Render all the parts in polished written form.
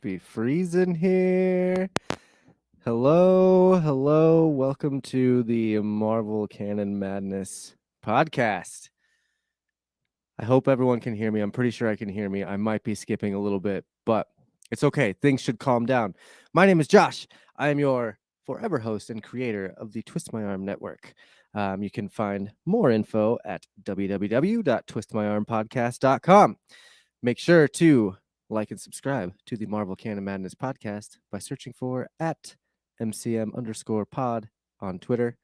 be freezing here. Hello. Welcome to the Marvel Canon Madness podcast. I hope everyone can hear me. I'm pretty sure I can hear me. I might be skipping a little bit, but it's okay. Things should calm down. My name is Josh. I am your forever host and creator of the Twist My Arm Network. You can find more info at www.twistmyarmpodcast.com. Make sure to like and subscribe to the Marvel Canon Madness podcast by searching for at MCM_pod on Twitter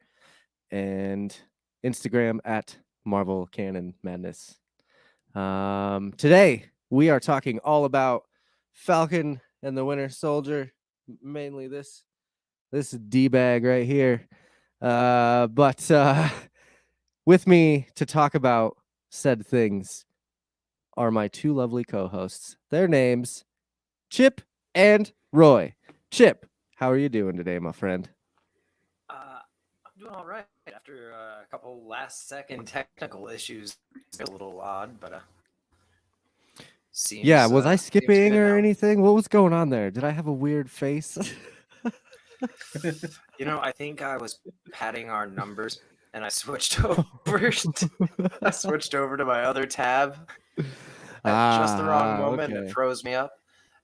and Instagram at Marvel Canon Madness. Today we are talking all about Falcon and the Winter Soldier, mainly this D-bag right here. But with me to talk about said things are my two lovely co-hosts. Their names, Chip and Roy. Chip, how are you doing today, my friend? I'm doing all right after a couple last-second technical issues. It's a little odd, but Yeah, was I seems skipping good or now. anything? What was going on there? Did I have a weird face? I think I was padding our numbers, and I switched over. I switched over to my other tab at just the wrong moment, and it Okay. froze me up.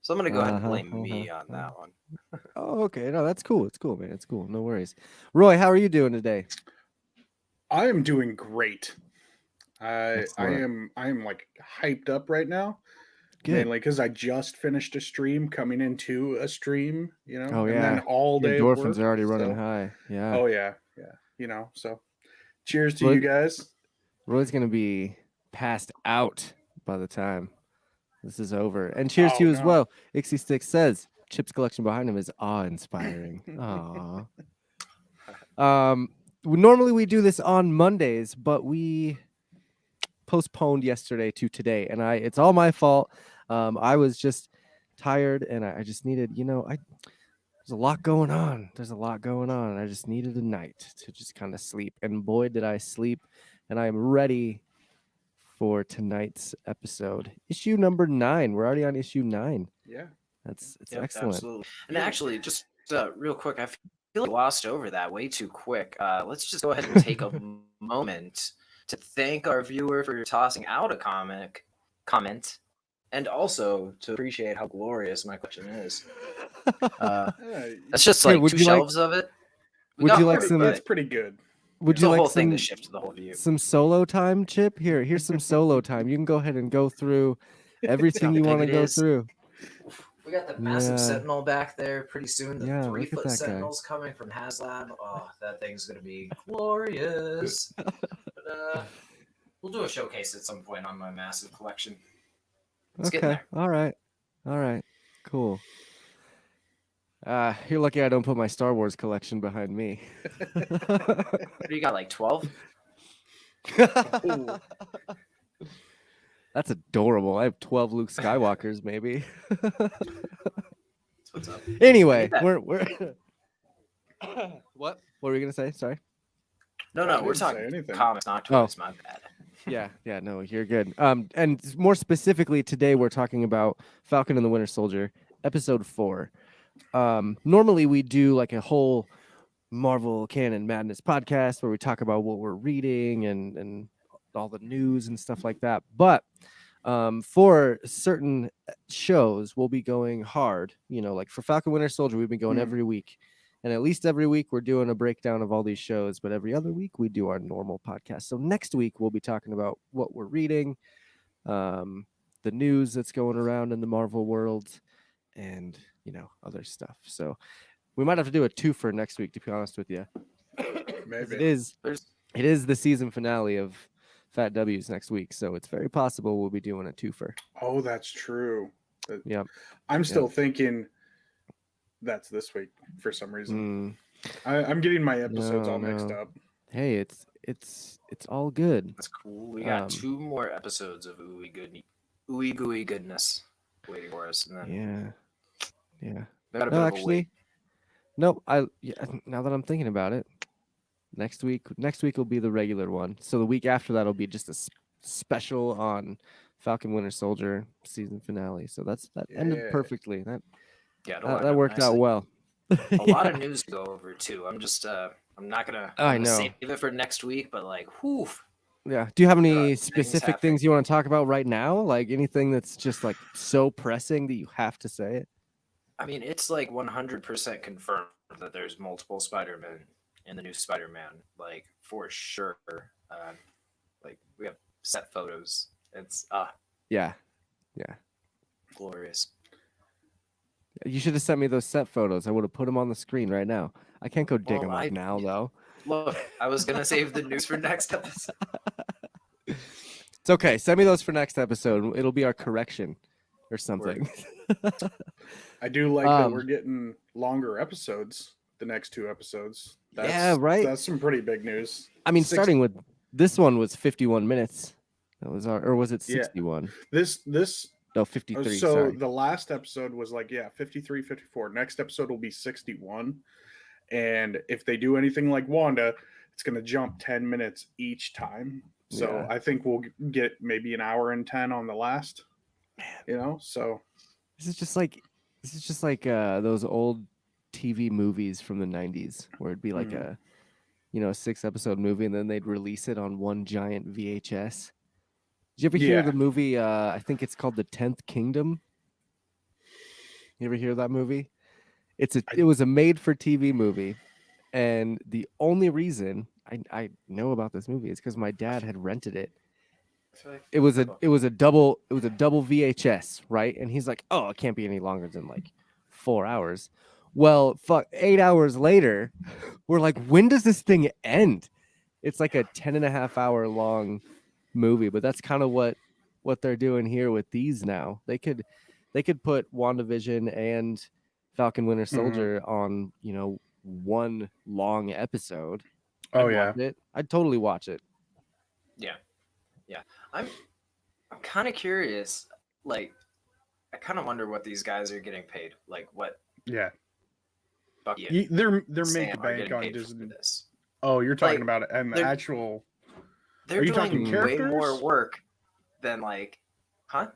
So I'm gonna go ahead and blame me on that one. Oh, okay. No, that's cool. It's cool, man. It's cool. No worries. Roy, how are you doing today? I am doing great. I Excellent. am like hyped up right now, Good. mainly because I just finished a stream, coming into a stream, Oh, and then yeah. all Your day of endorphins work. are already running So, high. Yeah. oh yeah. So, cheers to Roy, you guys. Roy's going to be passed out by the time this is over. And cheers to Oh you as no. well. Ixie Sticks says Chip's collection behind him is awe-inspiring. Aww. Normally we do this on Mondays, but we postponed yesterday to today, and it's all my fault. I was just tired, and I just needed, there's a lot going on. And I just needed a night to just kind of sleep. And boy, did I sleep, and I am ready for tonight's episode. Issue number 9. We're already on issue 9. Yeah. It's Yep, excellent. absolutely. And actually, just real quick, I feel like we glossed over that way too quick. Let's just go ahead and take a moment to thank our viewer for tossing out a comment, and also to appreciate how glorious my collection is. That's just Here, like would 2 you like shelves of it. would you like some It's pretty good. would It's you a like whole thing to some shift to the whole view. some solo time, Chip? Here's some solo time. You can go ahead and go through everything how you big want to it go is. through. We got the massive Yeah. Sentinel back there. Pretty soon, the Yeah, look at 3-foot that guy. Sentinels coming from HasLab. Oh, that thing's gonna be glorious. But we'll do a showcase at some point on my massive collection. It's getting Okay. there. All right. Cool. You're lucky I don't put my Star Wars collection behind me. What do you got, like 12? Ooh. That's adorable. I have 12 Luke Skywalkers, maybe. That's what's up. Anyway, Get that. we're what? What were we gonna say? Sorry. No, I we're didn't say talking anything. comics, not Oh. toys. My bad. Yeah, no, you're good. And more specifically, today we're talking about Falcon and the Winter Soldier, episode 4. Normally we do like a whole Marvel Canon Madness podcast where we talk about what we're reading and all the news and stuff like that. But for certain shows, we'll be going hard. Like for Falcon Winter Soldier, we've been going every week. And at least every week we're doing a breakdown of all these shows, but every other week we do our normal podcast. So next week we'll be talking about what we're reading, the news that's going around in the Marvel world, and other stuff. So we might have to do a twofer next week, to be honest with you. Maybe. It is the season finale of Fat W's next week, so it's very possible we'll be doing a twofer. Oh, that's true. Yep. I'm still thinking that's this week for some reason. I'm getting my episodes all mixed up. Hey, it's all good. That's cool. We got 2 more episodes of ooey gooey goodness waiting for us. And then Yeah. got a bit No, of a actually, wait. no. Now that I'm thinking about it, next week will be the regular one. So the week after that will be just a special on Falcon Winter Soldier season finale. So that ended perfectly. Yeah, that worked out well. A lot of news to go over too. I'm just I'm not gonna I know. save it for next week, but like whew. Yeah. Do you have There are any things specific happening. things you want to talk about right now? Like anything that's just like so pressing that you have to say it? I mean, it's like 100% confirmed that there's multiple Spider-Man in the new Spider-Man, like for sure. Like we have set photos. It's Yeah. glorious. You should have sent me those set photos. I would have put them on the screen right now. I can't go dig Well, them up now, though. Look, I was gonna save the news for next episode. It's okay. Send me those for next episode. It'll be our correction or something. I do like that we're getting longer episodes. The next 2 episodes. Yeah, right. That's some pretty big news. I mean, starting with this one was 51 minutes. That was or was it 61? This No, 53. So sorry. the last episode was like 53, 54. Next episode will be 61. And if they do anything like Wanda, it's going to jump 10 minutes each time. So I think we'll get maybe an hour and 10 on the last. Man. So this is just like those old TV movies from the 90s where it'd be like a 6-episode movie and then they'd release it on one giant VHS. Did you ever hear the movie? I think it's called The 10th Kingdom. You ever hear that movie? It was a made-for-TV movie, and the only reason I know about this movie is because my dad had rented it. It was a double VHS, right? And he's like, "Oh, it can't be any longer than like 4 hours." Well, 8 hours later, we're like, "When does this thing end?" It's like a 10.5-hour long movie, but that's kind of what they're doing here with these now. They could put WandaVision and Falcon Winter Soldier on, one long episode. I'd totally watch it. Yeah. I'm kind of curious. Like, I kind of wonder what these guys are getting paid. Like, what? Yeah. Bucky They're Sam making are bank getting on paid for Disney. this. Oh, you're talking Like, about it and the actual. They're Are you doing talking way characters? more work than like, huh?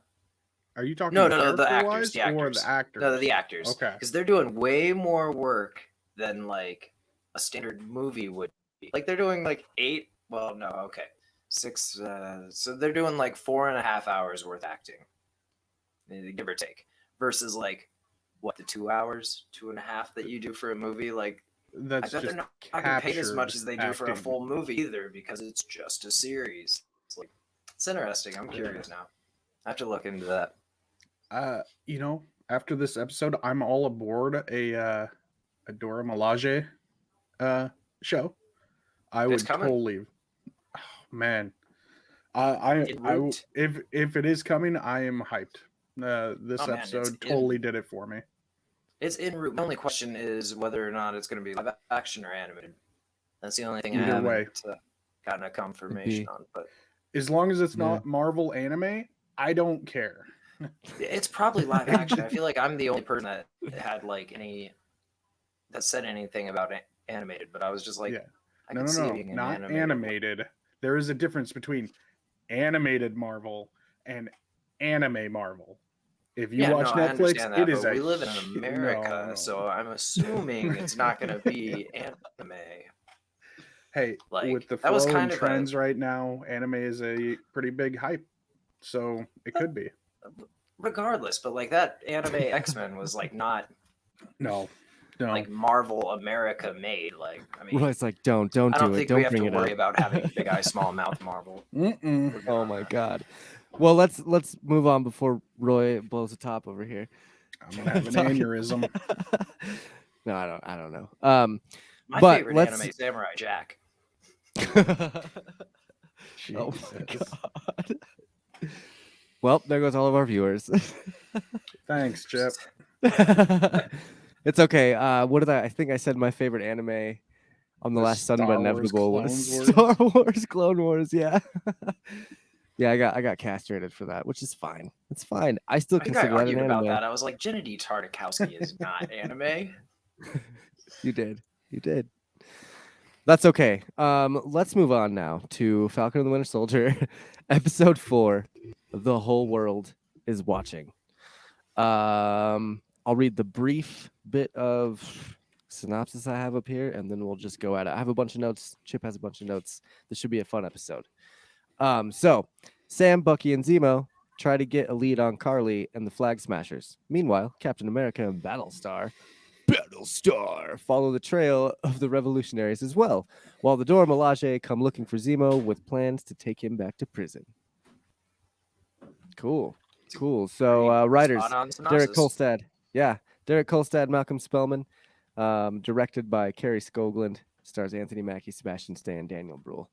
Are you talking No, the character-wise actors, the actors. or the actors? No, the actors. Okay. Because they're doing way more work than like a standard movie would be. Like they're doing like 8. Well, no, okay, 6. So they're doing like 4.5 hours worth acting, give or take, versus like what the 2 hours, 2.5 that you do for a movie. Like That's I bet just they're not getting paid as much as they do for a acting. full movie either, because it's just a series. It's like it's interesting. I'm curious now. I have to look into that. After this episode, I'm all aboard a Dora Milaje show. I would totally. Oh, man, if it is coming, I am hyped. This episode totally did it for me. It's en route. The only question is whether or not it's going to be live action or animated. That's the only thing I haven't gotten a confirmation on. But as long as it's not Marvel anime, I don't care. It's probably live action. I feel like I'm the only person that had like that said anything about animated, but I was just like, no, not animated. There is a difference between animated Marvel and anime Marvel. If you watch Netflix, it is we live in America, so I'm assuming it's not going to be anime. Hey, with the flow and trends right now, anime is a pretty big hype, so it could be. Regardless, but like that anime X-Men was like not like Marvel America made. Like I mean, well, it's like don't do it. Don't bring it up. I don't think we have to worry about having big eye, small mouth Marvel. Oh my god. Well, let's move on before Roy blows the top over here. I'm gonna have an aneurysm. No, I don't know. My favorite anime, Samurai Jack. Oh my god. Well, there goes all of our viewers. Thanks, Chip. It's okay. I think I said my favorite anime on the last Sun But Inevitable was Star Wars Clone Wars. Yeah. Yeah, I got castrated for that, which is fine. It's fine. I still consider that an anime. About that. I was like, Gennady Tartakovsky is not anime. You did. That's okay. Let's move on now to Falcon and the Winter Soldier, episode 4. The whole world is watching. I'll read the brief bit of synopsis I have up here, and then we'll just go at it. I have a bunch of notes. Chip has a bunch of notes. This should be a fun episode. So Sam, Bucky, and Zemo try to get a lead on Carly and the Flag Smashers. Meanwhile, Captain America and Battlestar follow the trail of the revolutionaries as well, while the Dora Milaje come looking for Zemo with plans to take him back to prison. Cool. So writers, Spot-on Derek synopsis. Kolstad. Yeah, Derek Kolstad, Malcolm Spellman. Directed by Kerry Skoglund. Stars Anthony Mackie, Sebastian Stan, Daniel Bruhl.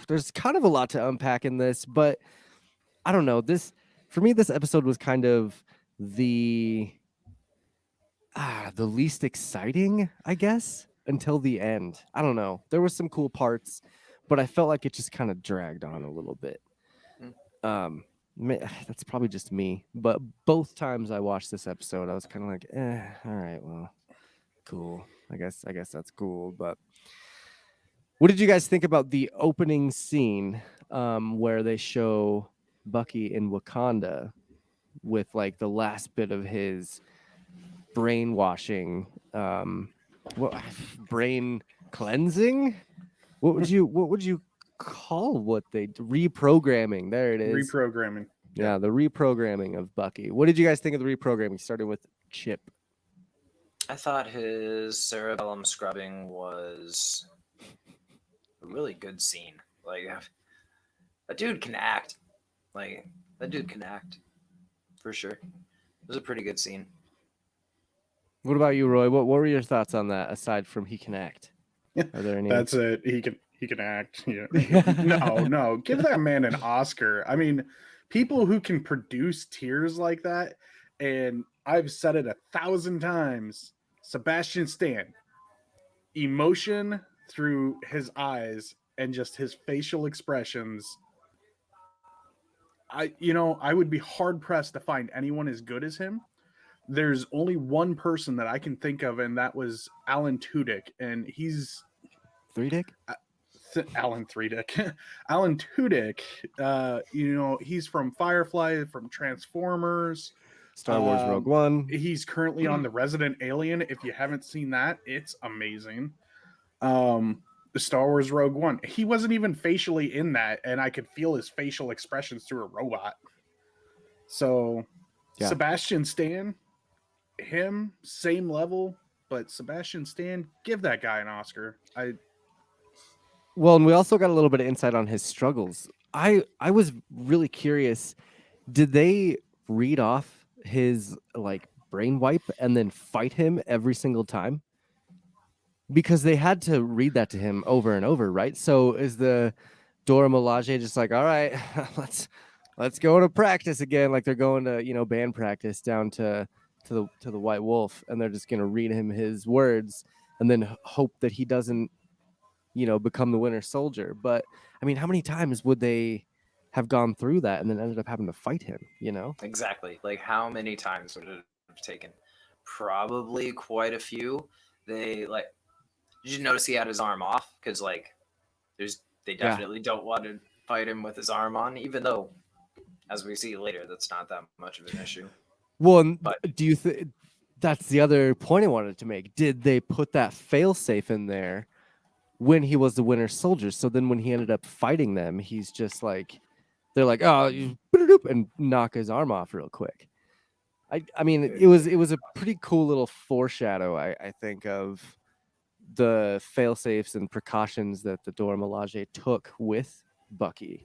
There's kind of a lot to unpack in this, but I don't know. For me, this episode was kind of the least exciting, I guess, until the end. I don't know. There were some cool parts, but I felt like it just kind of dragged on a little bit. That's probably just me, but both times I watched this episode, I was kind of like, all right, well, cool. I guess that's cool. But what did you guys think about the opening scene where they show Bucky in Wakanda with like the last bit of his brainwashing, brain cleansing? What would you call what they reprogramming? There it is. Reprogramming. Yeah, the reprogramming of Bucky. What did you guys think of the reprogramming? Starting with Chip. I thought his cerebellum scrubbing was a really good scene. Like, that dude can act. Like, that dude can act. For sure. It was a pretty good scene. What about you, Roy? What were your thoughts on that, aside from he can act? Are there any? That's it. He can act. Yeah. No. Give that man an Oscar. I mean, people who can produce tears like that, and I've said it 1,000 times, Sebastian Stan, emotion through his eyes and just his facial expressions. I would be hard pressed to find anyone as good as him. There's only one person that I can think of, and that was Alan Tudyk, and he's Three-Dick? Alan Tudyk. Alan Tudyk, he's from Firefly, from Transformers, Star Wars Rogue One. He's currently on The Resident Alien. If you haven't seen that, it's amazing. The Star Wars Rogue One. He wasn't even facially in that, and I could feel his facial expressions through a robot. So, yeah. Sebastian Stan, him, same level, but Sebastian Stan, give that guy an Oscar. Well, and we also got a little bit of insight on his struggles. I was really curious. Did they read off his like brain wipe and then fight him every single time? Because they had to read that to him over and over, right? So is the Dora Milaje just like, all right, let's go to practice again, like they're going to band practice down to the White Wolf, and they're just gonna read him his words and then hope that he doesn't become the Winter Soldier. But I mean, how many times would they have gone through that and then ended up having to fight him? Exactly. Like, how many times would it have taken? Probably quite a few. Did you notice he had his arm off? Because they definitely don't want to fight him with his arm on, even though, as we see later, that's not that much of an issue. Well, but do you think that's the other point I wanted to make? Did they put that failsafe in there when he was the Winter Soldier? So then when he ended up fighting them, he's just like, they're like, oh, you and knock his arm off real quick. I mean, it was a pretty cool little foreshadow, I think, of the fail-safes and precautions that the Dora Milaje took with Bucky.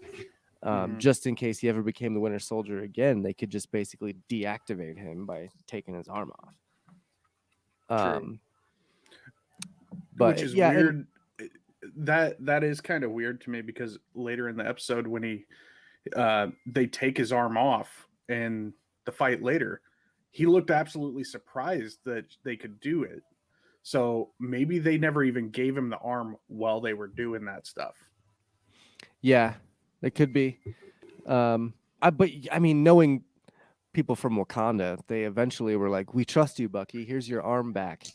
Just in case he ever became the Winter Soldier again, they could just basically deactivate him by taking his arm off. Which is weird. That is kind of weird to me, because later in the episode when they take his arm off in the fight later, he looked absolutely surprised that they could do it. So maybe they never even gave him the arm while they were doing that stuff. Yeah, it could be. But I mean, knowing people from Wakanda, they eventually were like, "We trust you, Bucky. Here's your arm back.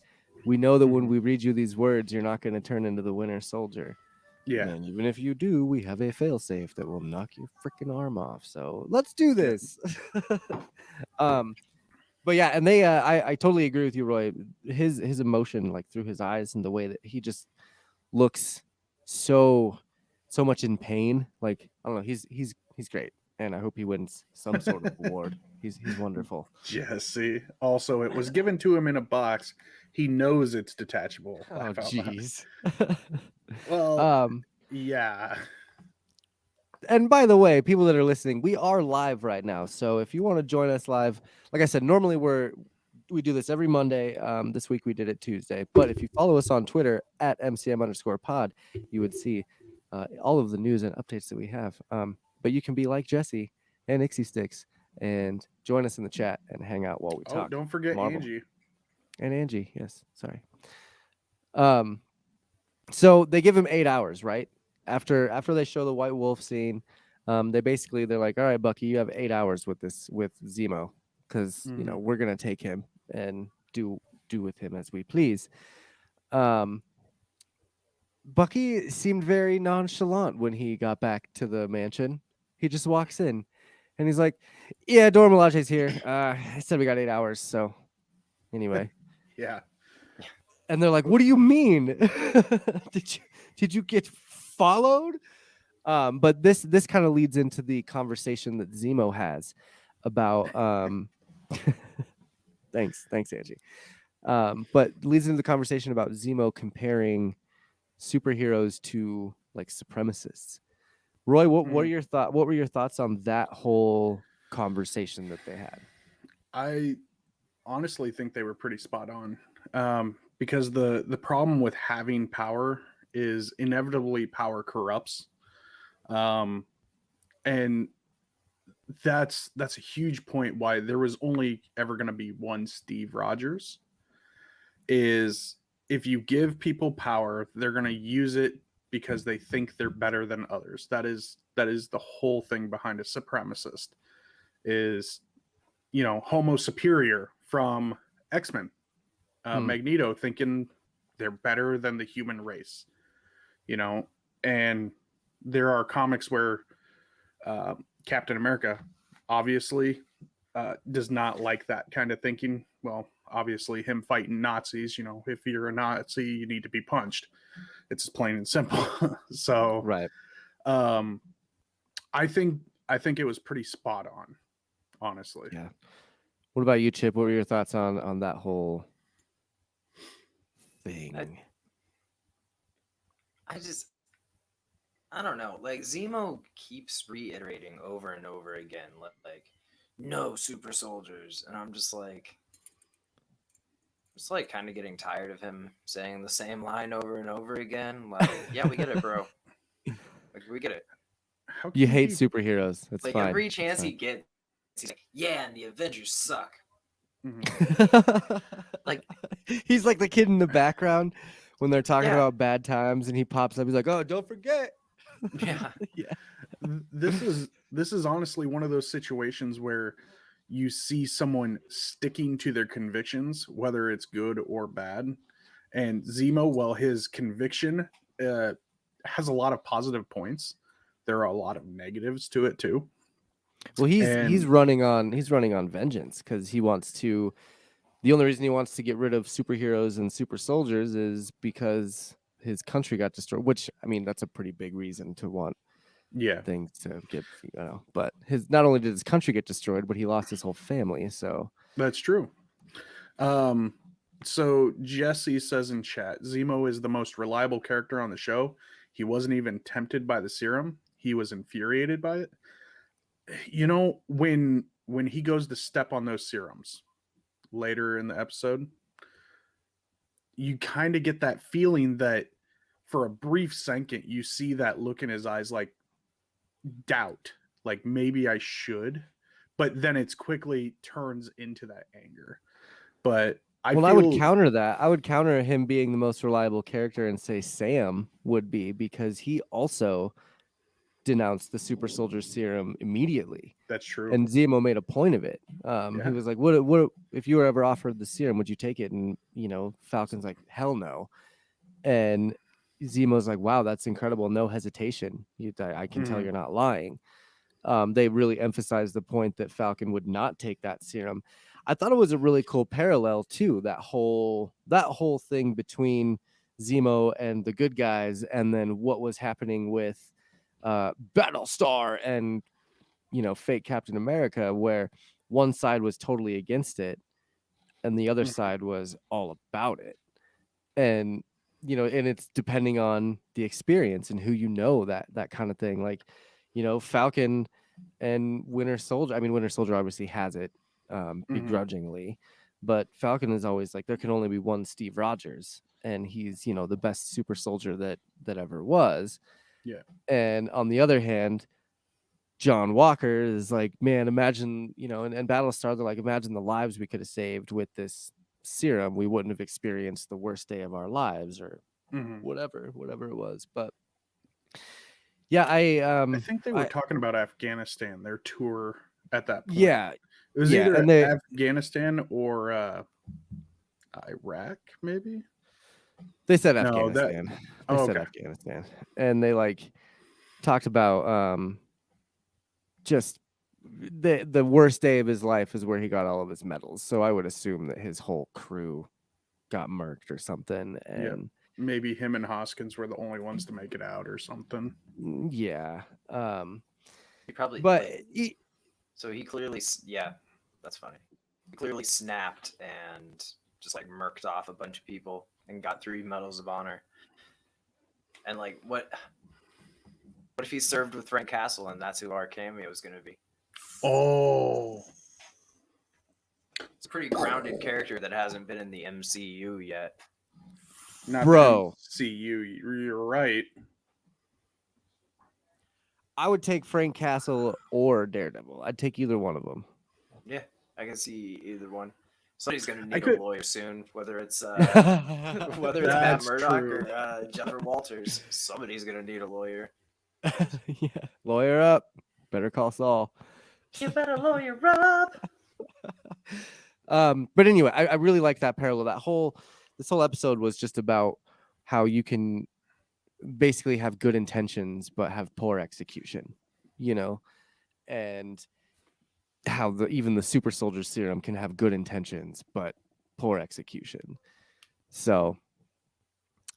We know that when we read you these words, you're not going to turn into the Winter Soldier." Yeah. And even if you do, we have a failsafe that will knock your freaking arm off. So let's do this. But yeah, and they I totally agree with you, Roy. His emotion, like through his eyes and the way that he just looks so much in pain. Like, I don't know, he's great. And I hope he wins some sort of award. He's wonderful. Jesse. Also, it was given to him in a box. He knows it's detachable. Oh Laugh out loud. jeez. Well, yeah. And by the way, people that are listening, we are live right now. So if you want to join us live, like I said, normally we do this every Monday. This week we did it Tuesday. But if you follow us on Twitter at @MCM_pod, you would see all of the news and updates that we have. But you can be like Jesse and Ixie Sticks and join us in the chat and hang out while we Oh, talk. don't forget Marvel. Angie. And Angie, yes, sorry. So they give him 8 hours, right? After they show the White Wolf scene, they're like, all right, Bucky, you have 8 hours with Zemo, because you know we're gonna take him and do with him as we please. Bucky seemed very nonchalant when he got back to the mansion. He just walks in, and he's like, "Yeah, Dora Milaje's here. I said we got 8 hours, so anyway." Yeah. And they're like, "What do you mean? did you get followed?" But this kind of leads into the conversation that Zemo has about thanks Angie. But leads into the conversation about Zemo comparing superheroes to like supremacists. Roy, what were your thoughts on that whole conversation that they had? I honestly think they were pretty spot on. Because the problem with having power is inevitably power corrupts. And that's a huge point why there was only ever going to be one Steve Rogers. Is if you give people power, they're going to use it because they think they're better than others. That is the whole thing behind a supremacist. Is, you know, Homo Superior from X-Men. Magneto thinking they're better than the human race, you know. And there are comics where Captain America obviously does not like that kind of thinking. Well, obviously him fighting Nazis, you know, if you're a Nazi, you need to be punched. It's plain and simple. So, right. I think it was pretty spot on, honestly. Yeah. What about you, Chip? What were your thoughts on that whole thing? I don't know. Like, Zemo keeps reiterating over and over again, like no super soldiers, and I'm just like kind of getting tired of him saying the same line over and over again. Like, yeah, we get it, bro. Like, we get it. You hate superheroes. That's like fine. Every chance he gets, he's like, yeah, and the Avengers suck. Like, he's like the kid in the background when they're talking about bad times, and he pops up. He's like, "Oh, don't forget." Yeah. This is honestly one of those situations where you see someone sticking to their convictions, whether it's good or bad. And Zemo, while his conviction has a lot of positive points, there are a lot of negatives to it too. Well, he's running on vengeance because he wants to. The only reason he wants to get rid of superheroes and super soldiers is because his country got destroyed. Which, I mean, that's a pretty big reason to want things to get, you know. But not only did his country get destroyed, but he lost his whole family. So that's true. So Jesse says in chat, Zemo is the most reliable character on the show. He wasn't even tempted by the serum. He was infuriated by it. You know, when he goes to step on those serums later in the episode, you kind of get that feeling that for a brief second, you see that look in his eyes, like doubt, like maybe I should, but then it's quickly turns into that anger. But I would counter that. I would counter him being the most reliable character and say Sam would be, because he also denounced the super soldier serum immediately. That's true. And Zemo made a point of it. He was like, what if you were ever offered the serum, would you take it? And, you know, Falcon's like, hell no. And Zemo's like, wow, that's incredible. No hesitation. I can tell Mhm. you're not lying. They really emphasized the point that Falcon would not take that serum. I thought it was a really cool parallel too. That whole thing between Zemo and the good guys, and then what was happening with Battlestar and fake Captain America, where one side was totally against it and the other Mhm. side was all about it. And and it's depending on the experience and who that kind of thing. Like, Falcon and Winter Soldier. I mean, Winter Soldier obviously has it Mhm. begrudgingly, but Falcon is always like, there can only be one Steve Rogers, and he's the best super soldier that ever was. Yeah. And on the other hand, John Walker is like, man, imagine, and Battlestar, they're like, imagine the lives we could have saved with this serum. We wouldn't have experienced the worst day of our lives, or Mhm. whatever it was. But yeah, I think they were talking about Afghanistan, their tour at that point. yeah, It was yeah, either and they Afghanistan or Iraq, maybe. said No, that. Afghanistan. They Oh, said okay. Afghanistan, and they talked about just the worst day of his life is where he got all of his medals. So I would assume that his whole crew got murked or something. Yeah. And Maybe him and Hoskins were the only ones to make it out or something. yeah, He probably but so he clearly yeah, that's funny. He clearly snapped and just like murked off a bunch of people and got 3 medals of honor. And like what if he served with Frank Castle and that's who our cameo is going to be? Oh. It's a pretty grounded character that hasn't been in the MCU yet. Not Bro. the MCU. You're right. I would take Frank Castle or Daredevil. I'd take either one of them. Yeah, I can see either one. Somebody's going to I need could- a lawyer soon, whether it's Matt That's Murdock true. or Jennifer Walters. Somebody's going to need a lawyer. Yeah, lawyer up. Better call Saul. You better lawyer up. But anyway, I really like that parallel. This whole episode was just about how you can basically have good intentions but have poor execution, and how even the super soldier serum can have good intentions but poor execution. So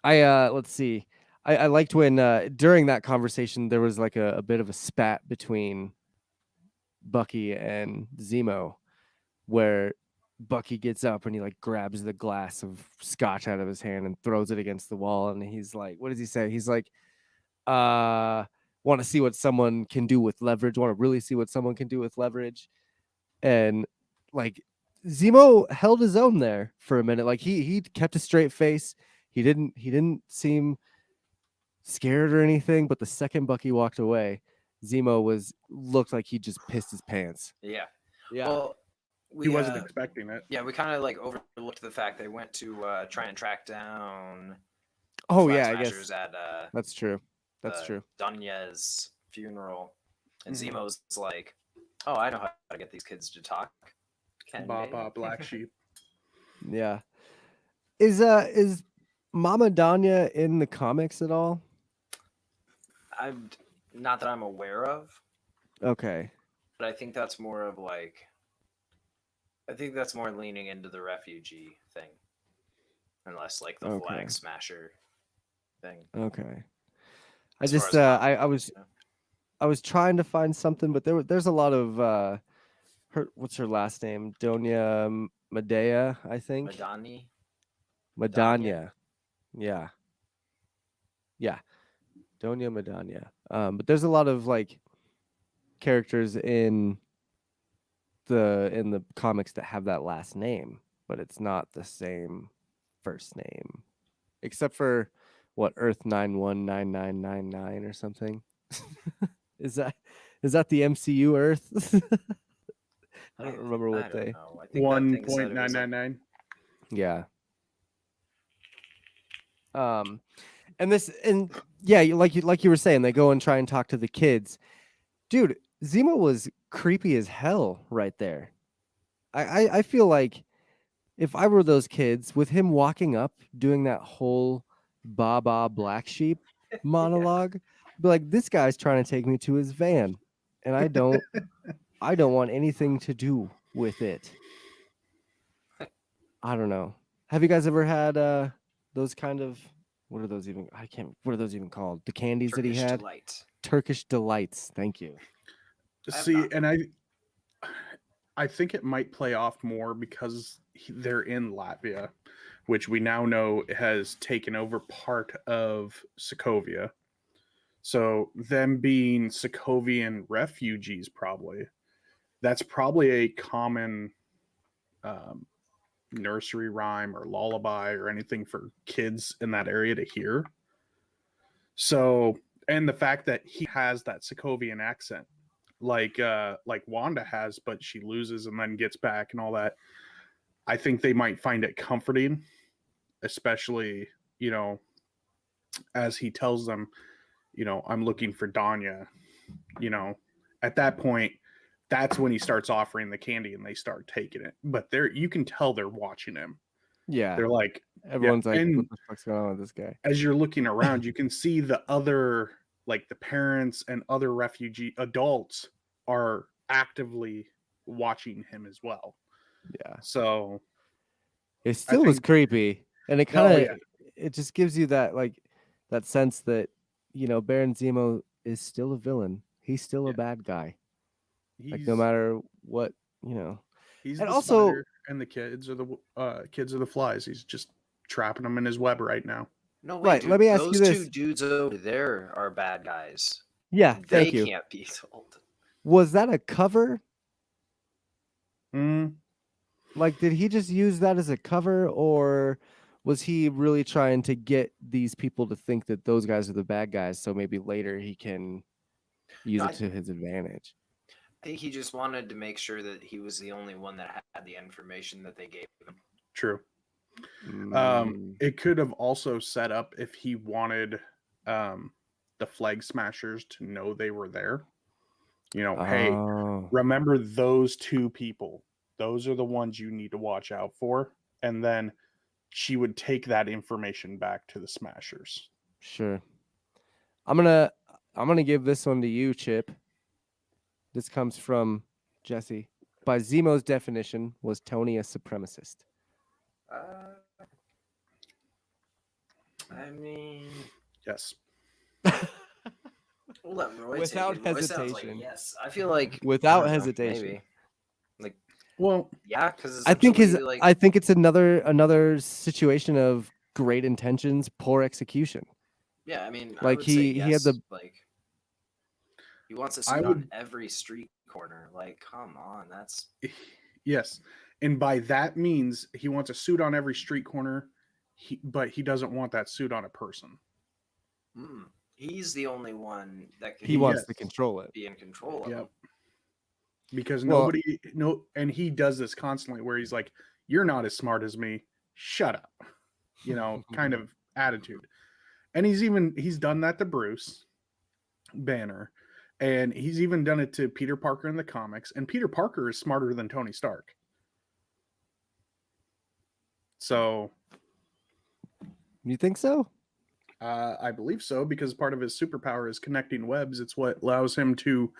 let's see. I liked when during that conversation there was like a bit of a spat between Bucky and Zemo, where Bucky gets up and he grabs the glass of scotch out of his hand and throws it against the wall, and he's like, what does he say? He's like, want to see what someone can do with leverage, want to really see what someone can do with leverage. And Zemo held his own there for a minute. He kept a straight face. He didn't seem scared or anything, but the second Bucky walked away, Zemo looked like he just pissed his pants. Yeah. Yeah. Well, He wasn't expecting it. Yeah, we kind of overlooked the fact they went to try and track down. Oh Flag yeah, I Smashers guess at that's true. That's true. Danya's funeral, and Mhm. Zemo's like, "Oh, I know how to get these kids to talk." Baba Black Sheep. Yeah. Is Mama Danya in the comics at all? I'm not that I'm aware of, Okay. but I think that's more of I think that's more leaning into the refugee thing, and less the Okay. Flag Smasher thing. Okay. As far as comic I was books, you know? I was trying to find something, but there's a lot of what's her last name? Donya Medea, I think. Madani. Madanya. Yeah. Yeah. Donya Madanya. But there's a lot of characters in the comics that have that last name, but it's not the same first name. Except for what, Earth 919999 or something. Is that the MCU Earth? I don't remember what I they. don't know. I think that thing said it was 1.999. Yeah. And yeah, like you were saying, they go and try and talk to the kids. Dude, Zemo was creepy as hell right there. I feel like if I were those kids, with him walking up, doing that whole Baba Black Sheep monologue. Be like, this guy's trying to take me to his van, and I don't want anything to do with it. I don't know. Have you guys ever had those kind of, what are those even? I can't. What are those even called? The candies that he Turkish had. delight. Turkish delights. Thank you. I have See, not. and I think it might play off more because they're in Latvia, which we now know has taken over part of Sokovia. So them being Sokovian refugees, that's probably a common um, nursery rhyme or lullaby or anything for kids in that area to hear. So, and the fact that he has that Sokovian accent, like Wanda has, but she loses and then gets back and all that. I think they might find it comforting, especially, as he tells them, I'm looking for Danya. At that point, that's when he starts offering the candy and they start taking it. But you can tell they're watching him. Yeah. They're like, Everyone's like, and what the fuck's going on with this guy? as you're looking around, you can see the other, like the parents and other refugee adults are actively watching him as well. Yeah. So It still was think- creepy. And it Oh, kind of, yeah. it just gives you that, like, that sense that, Baron Zemo is still a villain. He's still a bad guy. Like, no matter what, he's and the also- spider and the kids are the flies. He's just trapping them in his web right now. No, wait, Right, dude, let me ask you those this. two dudes over there are bad guys. Yeah, They thank you. can't be told. Was that a cover? Mm, Like, did he just use that as a cover, or was he really trying to get these people to think that those guys are the bad guys, so maybe later he can use No, it to his advantage? I think he just wanted to make sure that he was the only one that had the information that they gave him. true. Mm, It could have also set up if he wanted the flag smashers to know they were there. Hey, oh, remember those two people. Those are the ones you need to watch out for. And then she would take that information back to the smashers. sure. I'm gonna give this one to you, Chip. This comes from Jesse. By Zemo's definition, was Tony a supremacist? I mean, Yes. we'll let Roy Without take it. Roy sounds like hesitation. yes. I feel like Without I don't know, hesitation. maybe. Like, Well, yeah, because I think like, I think it's another situation of great intentions, poor execution. yeah. I mean, I like would say he had the like he wants to I sit would- on every street corner. Like, come on, that's yes. And by that means he wants a suit on every street corner, but he doesn't want that suit on a person. he's the only one that can he wants to Yes. control it. be in control of Yep. him. Because Well- and he does this constantly where he's like, you're not as smart as me, shut up, kind of attitude. And he's done that to Bruce Banner, and he's even done it to Peter Parker in the comics, and Peter Parker is smarter than Tony Stark. So You think so? I believe so, because part of his superpower is connecting webs. It's what allows him to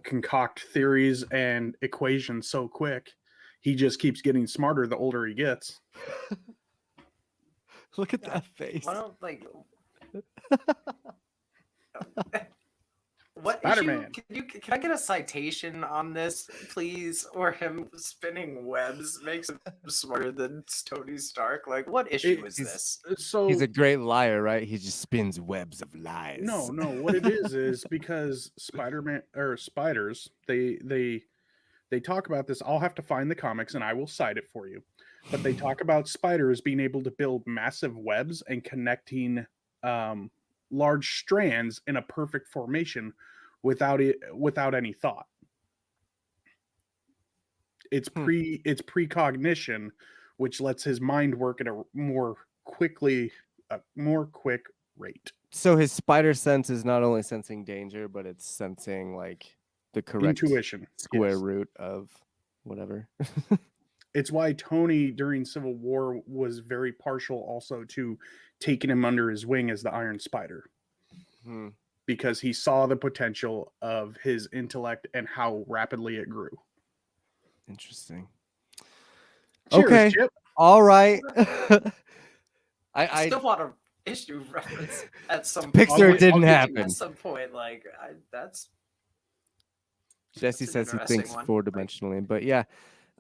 concoct theories and equations so quick. He just keeps getting smarter the older he gets. Look at that face. Why don't like what Spider-Man. issue? Can I get a citation on this, please? Or him spinning webs makes him smarter than Tony Stark? Like, what issue is this? So He's a great liar, right? He just spins webs of lies. no, what it is because Spider-Man or spiders, they talk about this. I'll have to find the comics and I will cite it for you. But they talk about spiders being able to build massive webs and connecting large strands in a perfect formation without any thought. It's precognition, which lets his mind work at a more quick rate. So his spider sense is not only sensing danger, but it's sensing like the correct Intuition, square yes. root of whatever. It's why Tony during Civil War was very partial also to taking him under his wing as the Iron Spider. Because he saw the potential of his intellect and how rapidly it grew. Interesting. Cheers, Okay. Chip. All right. I still want to issue reference at some Pixar point. didn't I'll get happen. At some point, like that's Jesse an says he interesting thinks one. 4-dimensionally, but yeah,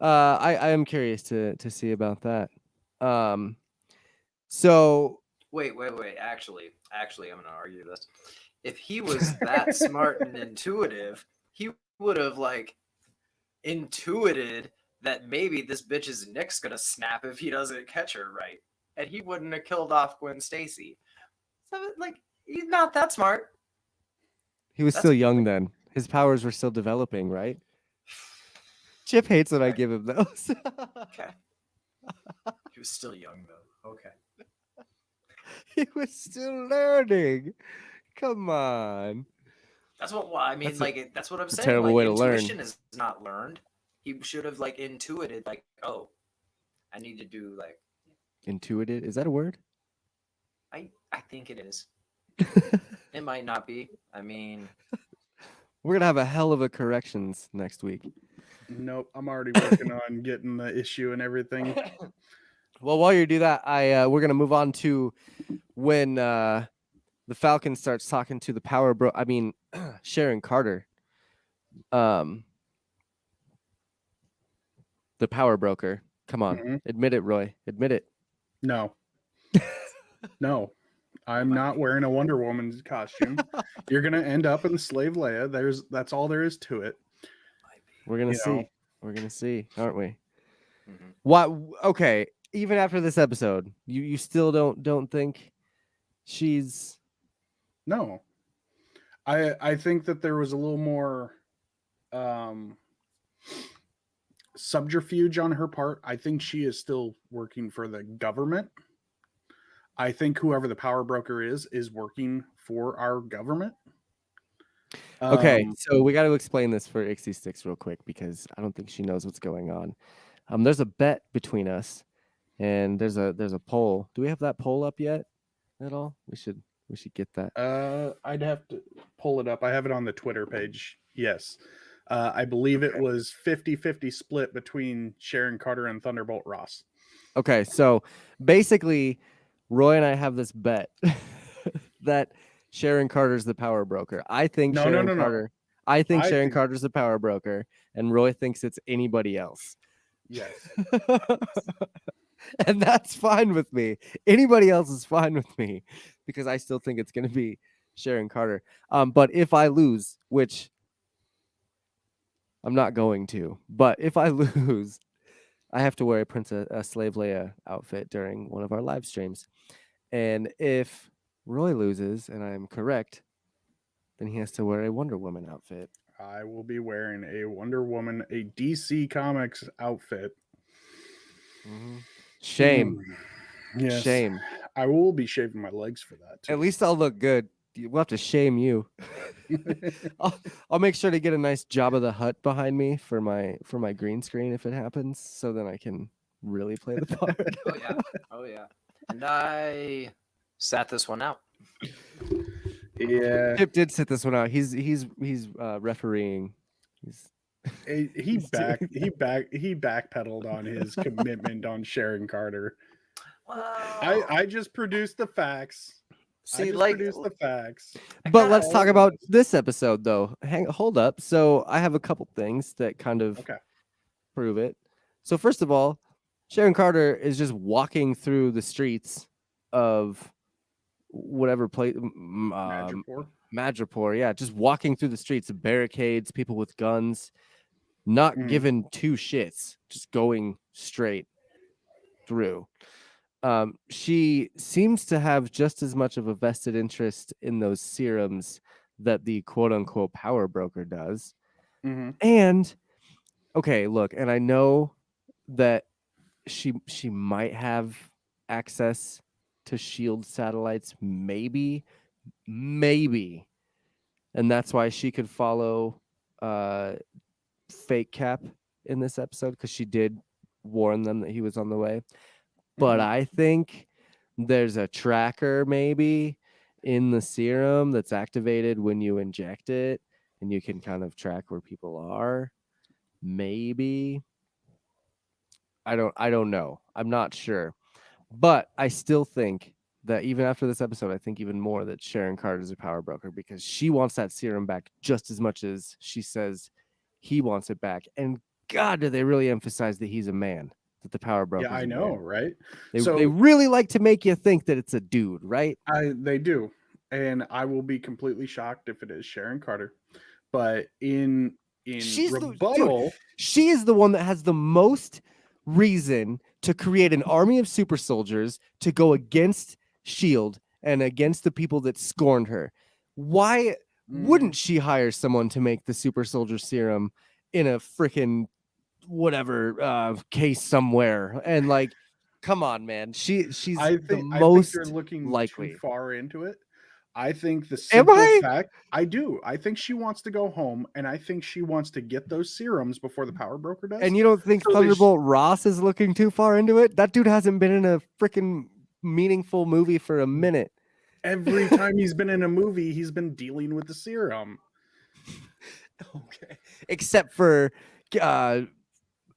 I am curious to see about that. So Wait. Actually, I'm gonna argue this. If he was that smart and intuitive, he would have like intuited that maybe this bitch's Nick's gonna snap if he doesn't catch her right, and he wouldn't have killed off Gwen Stacy. So like, he's not that smart. he was still young then. His powers were still developing, right? Chip hates when I give him those. Okay. He was still young though. Okay. He was still learning. Come on. That's what I mean. That's what I'm saying. terrible Like, way to learn. intuition is not learned. He should have like intuited, like, oh, I need to do like. Intuited? Is that a word? I think it is. It might not be. I mean, We're gonna have a hell of a corrections next week. Nope, I'm already working on getting the issue and everything. Well, while you do that, we're gonna move on to when the Falcon starts talking to the power bro. I mean, Sharon Carter, the power broker. Come on, admit it, Roy. Admit it. No, no, I'm not wearing a Wonder Woman costume. You're gonna end up in Slave Leia. That's all there is to it. We're gonna see. We're gonna see, aren't we? mm-hmm. What? Okay. Even after this episode, you still don't think she's No. I think that there was a little more subterfuge on her part. I think she is still working for the government. I think whoever the power broker is working for our government. Okay, so we got to explain this for Ixie Sticks real quick because I don't think she knows what's going on. There's a bet between us, and there's a poll. Do we have that poll up yet at all? We should get that. I'd have to pull it up. I have it on the Twitter page. Yes. I believe it was 50-50 split between Sharon Carter and Thunderbolt Ross. Okay, so basically, Roy and I have this bet that Sharon Carter's the power broker. I think Sharon Carter. I think Sharon Carter's the power broker, and Roy thinks it's anybody else. Yes. And that's fine with me. Anybody else is fine with me because I still think it's going to be Sharon Carter. But if I lose, which I'm not going to, but if I lose, I have to wear a Slave Leia outfit during one of our live streams. And if Roy loses and I'm correct, then he has to wear a Wonder Woman outfit. I will be wearing a Wonder Woman, a DC Comics outfit. Mm-hmm. Shame. Yes. Shame. I will be shaving my legs for that too. At least I'll look good. We'll have to shame you. I'll make sure to get a nice Jabba the Hutt behind me for my green screen if it happens, so then I can really play the part. Oh yeah. And I sat this one out. Yeah. Chip did sit this one out. He's refereeing. He backpedaled on his commitment on Sharon Carter. Wow. I just produced the facts. Produced the facts. But let's talk about this episode though. Hold up. So I have a couple things that kind of prove it. So first of all, Sharon Carter is just walking through the streets of whatever place, Madripoor. Yeah, just walking through the streets of barricades, people with guns, not giving two shits, just going straight through. She seems to have just as much of a vested interest in those serums that the quote unquote power broker does. Mm-hmm. And okay, look, and I know that she might have access to shield satellites, maybe, and that's why she could follow fake Cap in this episode, because she did warn them that he was on the way. But Mhm. I think there's a tracker maybe in the serum that's activated when you inject it, and you can kind of track where people are. Maybe. I don't know. I'm not sure. But I still think that even after this episode, I think even more that Sharon Carter is a power broker because she wants that serum back just as much as she says he wants it back. And God, do they really emphasize that he's a man, that the power broker's Yeah, I a know, man. right? They really like to make you think that it's a dude, right? They do, and I will be completely shocked if it is Sharon Carter. But in She's the dude. rebuttal, She is the one that has the most reason to create an army of super soldiers to go against Shield and against the people that scorned her. Why wouldn't she hire someone to make the super soldier serum in a freaking whatever case somewhere? And like, come on, man. She's I the think you're most looking too likely. far into it. I think the Am simple I? fact, I do. I think she wants to go home, and I think she wants to get those serums before the power broker does. And you don't think So Thunderbolt Ross is looking too far into it? That dude hasn't been in a freaking meaningful movie for a minute. every time he's been in a movie, he's been dealing with the serum. Okay. Except for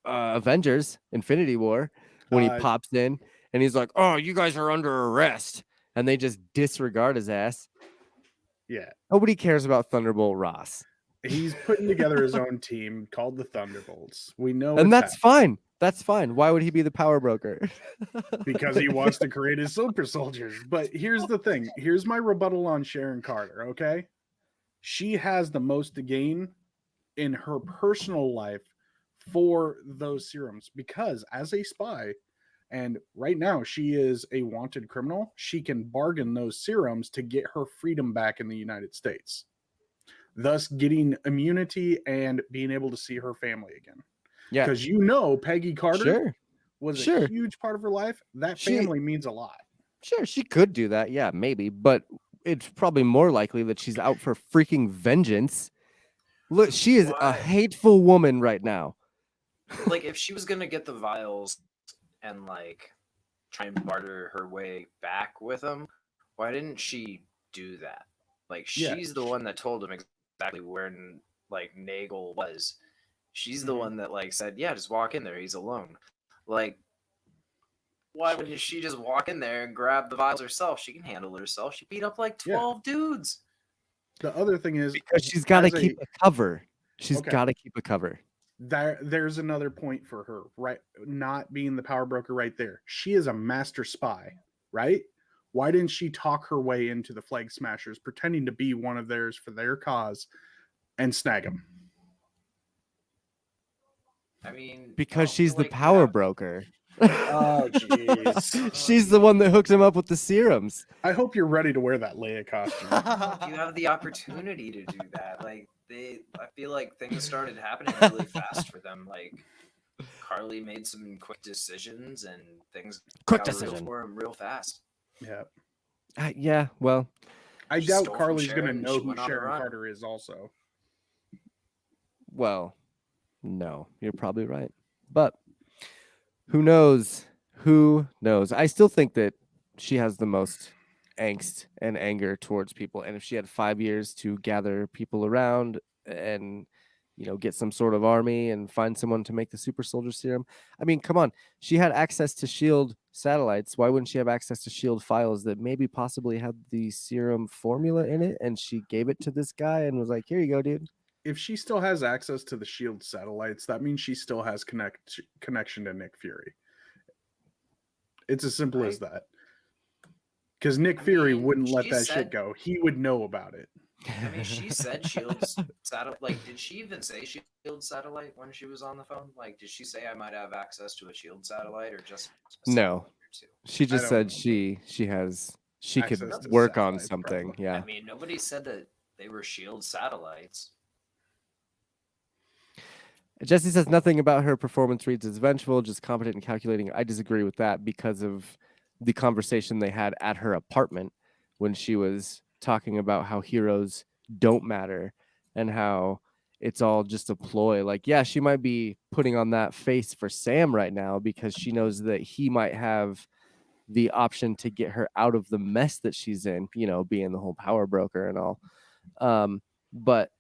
Avengers Infinity War when he pops in and he's like, "Oh, you guys are under arrest." And they just disregard his ass. Yeah. Nobody cares about Thunderbolt Ross. He's putting together his own team called the Thunderbolts. We know And it's that's fine. That's fine. Why would he be the power broker? because he wants to create his super soldiers. But here's the thing. Here's my rebuttal on Sharon Carter, okay? She has the most to gain in her personal life for those serums because as a spy, and right now she is a wanted criminal, she can bargain those serums to get her freedom back in the United States, thus getting immunity and being able to see her family again. Yeah. Because Peggy Carter was a huge part of her life. That family means a lot. Sure, she could do that. Yeah, maybe. But it's probably more likely that she's out for freaking vengeance. Look, she is a hateful woman right now. Like, if she was going to get the vials and, like, try and barter her way back with them, why didn't she do that? Like, she's the one that told him exactly where, like, Nagel was. She's the one that, like, said, yeah, just walk in there. He's alone. Like, why wouldn't she just walk in there and grab the vials herself? She can handle it herself. She beat up, like, 12 dudes. The other thing is... Because she's got to keep a cover. She's got to keep a cover. There's another point for her, right? Not being the power broker right there. She is a master spy, right? Why didn't she talk her way into the Flag Smashers, pretending to be one of theirs for their cause, and snag them? I mean, because she's the power broker. Oh, jeez. She's the one that hooked him up with the serums. I hope you're ready to wear that Leia costume. You have the opportunity to do that. Like, I feel like things started happening really fast for them. Like, Carly made some quick decisions, and things got real for him real fast. Yeah. Yeah. Well, I doubt Carly's going to know who Sharon Carter is. Also. Well, no, you're probably right, but who knows? Who knows? I still think that she has the most angst and anger towards people. And if she had 5 years to gather people around and, get some sort of army and find someone to make the super soldier serum. I mean, come on. She had access to Shield satellites. Why wouldn't she have access to Shield files that maybe possibly had the serum formula in it? And she gave it to this guy and was like, here you go, dude. If she still has access to the Shield satellites, that means she still has connection to Nick Fury. It's as simple as that. Because Nick Fury wouldn't let that shit go. He would know about it. I mean, she said Shield's satellite. Like, did she even say Shield satellite when she was on the phone? Like, did she say I might have access to a Shield satellite or just no? She just said she could work on something. Probably. Yeah. I mean, nobody said that they were Shield satellites. Jesse says nothing about her performance reads as vengeful, just competent and calculating. I disagree with that because of the conversation they had at her apartment when she was talking about how heroes don't matter and how it's all just a ploy. Like, yeah, she might be putting on that face for Sam right now because she knows that he might have the option to get her out of the mess that she's in, being the whole power broker and all. But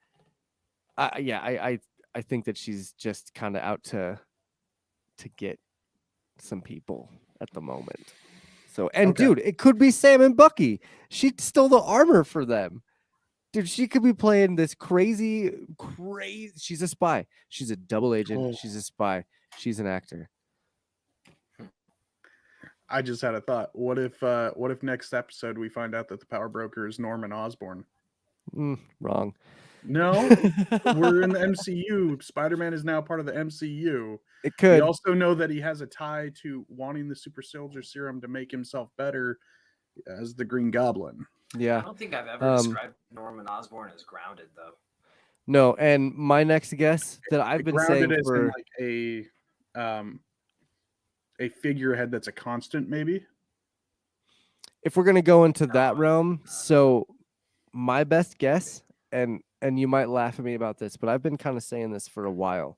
I think that she's just kind of out to get some people at the moment. So, and Okay. dude, it could be Sam and Bucky. She stole the armor for them. Dude, she could be playing this crazy. She's a spy. She's a double agent. Oh. She's a spy. She's an actor. I just had a thought. What if next episode we find out that the power broker is Norman Osborn? Wrong. No, we're in the MCU. Spider-Man is now part of the MCU. It could. We also know that he has a tie to wanting the super soldier serum to make himself better as the Green Goblin. Yeah. I don't think I've ever described Norman Osborn as grounded, though. No, and my next guess that I've been saying Grounded for is like a figurehead that's a constant, maybe. If we're gonna go into that realm, so my best guess, and you might laugh at me about this, but I've been kind of saying this for a while,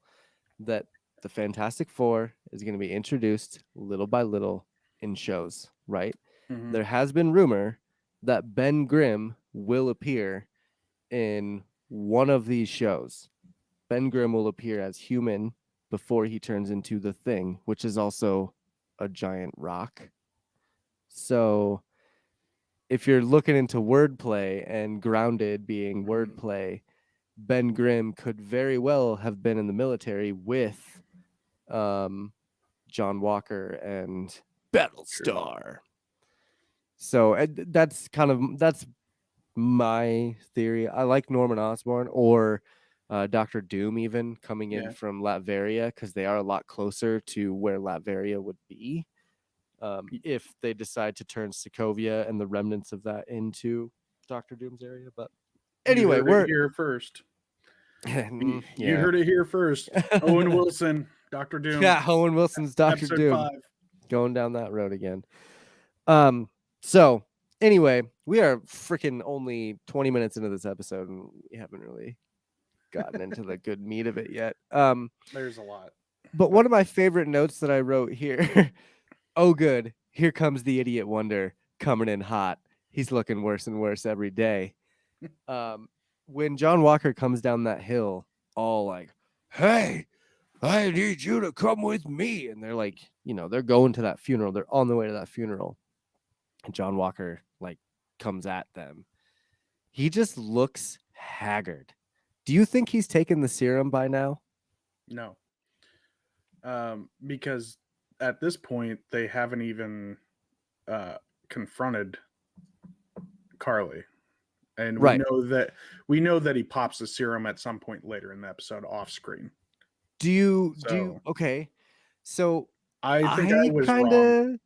that the Fantastic Four is going to be introduced little by little in shows, right? Mm-hmm. There has been rumor that Ben Grimm will appear in one of these shows. Ben Grimm will appear as human before he turns into the Thing, which is also a giant rock. So if you're looking into wordplay and grounded being wordplay, Ben Grimm could very well have been in the military with John Walker and Battlestar. So that's my theory. I like Norman Osborn or Dr. Doom even coming in from Latveria, because they are a lot closer to where Latveria would be. If they decide to turn Sokovia and the remnants of that into Dr. Doom's area. But anyway, we're here first. You heard it here first. Owen Wilson, Dr. Doom. Yeah, Owen Wilson's Dr. Episode Doom. 5. Going down that road again. So anyway, we are freaking only 20 minutes into this episode, and we haven't really gotten into the good meat of it yet. There's a lot. But one of my favorite notes that I wrote here. Oh, good. Here comes the idiot wonder coming in hot. He's looking worse and worse every day. When John Walker comes down that hill, all like, hey, I need you to come with me. And they're like, they're going to that funeral. They're on the way to that funeral. And John Walker comes at them. He just looks haggard. Do you think he's taken the serum by now? No. Because at this point, they haven't even confronted Carly, and we know that he pops the serum at some point later in the episode off screen. Okay? So I think I was wrong.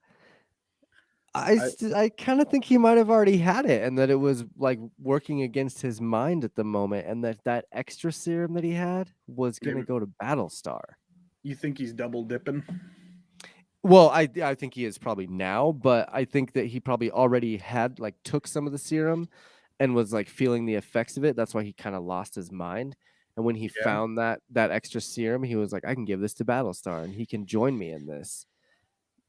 I kind of think he might have already had it, and that it was like working against his mind at the moment, and that extra serum that he had was going to go to Battlestar. You think he's double dipping? Well, I think he is probably now, but I think that he probably already had took some of the serum and was feeling the effects of it. That's why he kind of lost his mind. And when he found that extra serum, he was like, I can give this to Battlestar and he can join me in this.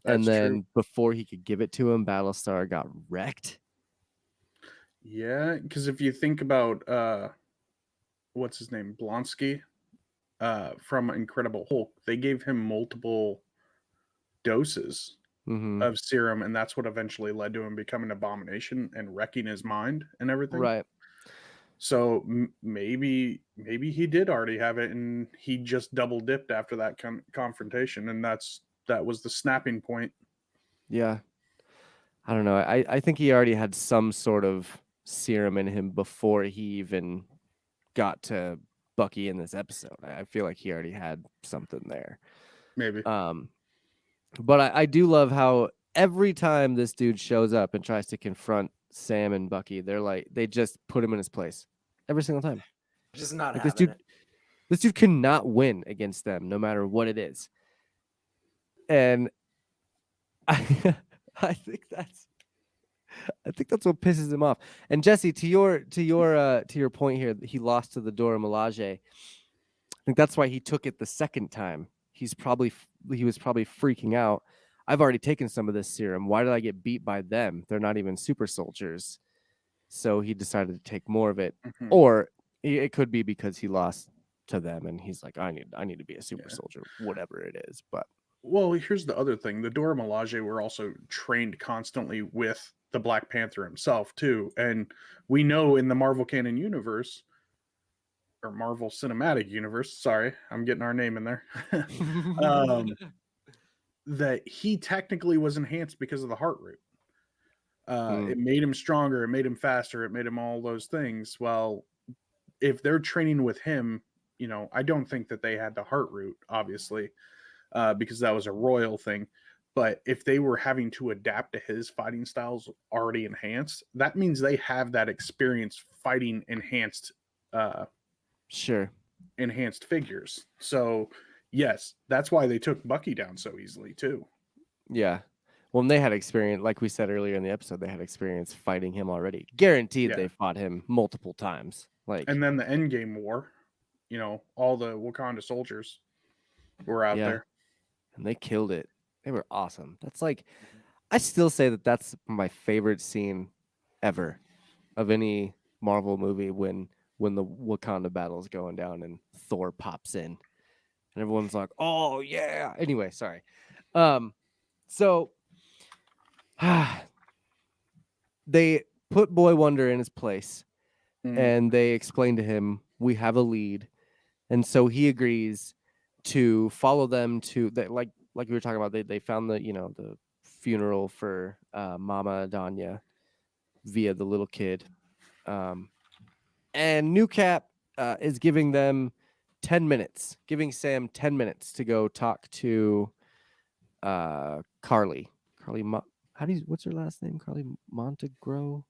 And then before he could give it to him, Battlestar got wrecked. Yeah, because if you think about what's his name, Blonsky from Incredible Hulk, they gave him multiple doses of serum, and that's what eventually led to him becoming Abomination and wrecking his mind and everything. Right. So maybe he did already have it, and he just double dipped after that confrontation, and that was the snapping point. Yeah. I don't know. I think he already had some sort of serum in him before he even got to Bucky in this episode. I feel like he already had something there. Maybe. But I do love how every time this dude shows up and tries to confront Sam and Bucky, they just put him in his place every single time. Just not this having it. This dude cannot win against them, no matter what it is. And I think that's what pisses him off. And Jesse, to your point here, he lost to the Dora Milaje. I think that's why he took it the second time. He was probably freaking out. I've already taken some of this serum. Why did I get beat by them? They're not even super soldiers. So he decided to take more of it. Mhm. Or it could be because he lost to them and he's like, I need to be a super Yeah. soldier, whatever it is. But Well, here's the other thing: the Dora Milaje were also trained constantly with the Black Panther himself too, and we know in the Marvel Canon universe or Marvel Cinematic Universe. Sorry, I'm getting our name in there. um, that he technically was enhanced because of the heart root. It made him stronger. It made him faster. It made him all those things. Well, if they're training with him, I don't think that they had the heart root, obviously, because that was a royal thing. But if they were having to adapt to his fighting styles already enhanced, that means they have that experience fighting sure. enhanced figures. So yes, that's why they took Bucky down so easily too. Yeah. Well, and they had experience, like we said earlier in the episode, they had experience fighting him already. Guaranteed Yeah. they fought him multiple times. Like, And then the Endgame war, all the Wakanda soldiers were out yeah, there. and they killed it. They were awesome. That's like, I still say that that's my favorite scene ever of any Marvel movie when the Wakanda battle is going down and Thor pops in and everyone's like, "Oh yeah." Anyway, sorry. So they put Boy Wonder in his place and they explain to him, "We have a lead." And so he agrees to follow them to that, like we were talking about. They found the funeral for Mama Danya via the little kid, and New Cap is giving them 10 minutes, giving Sam 10 minutes to go talk to Carly. What's her last name? Carly Montegro.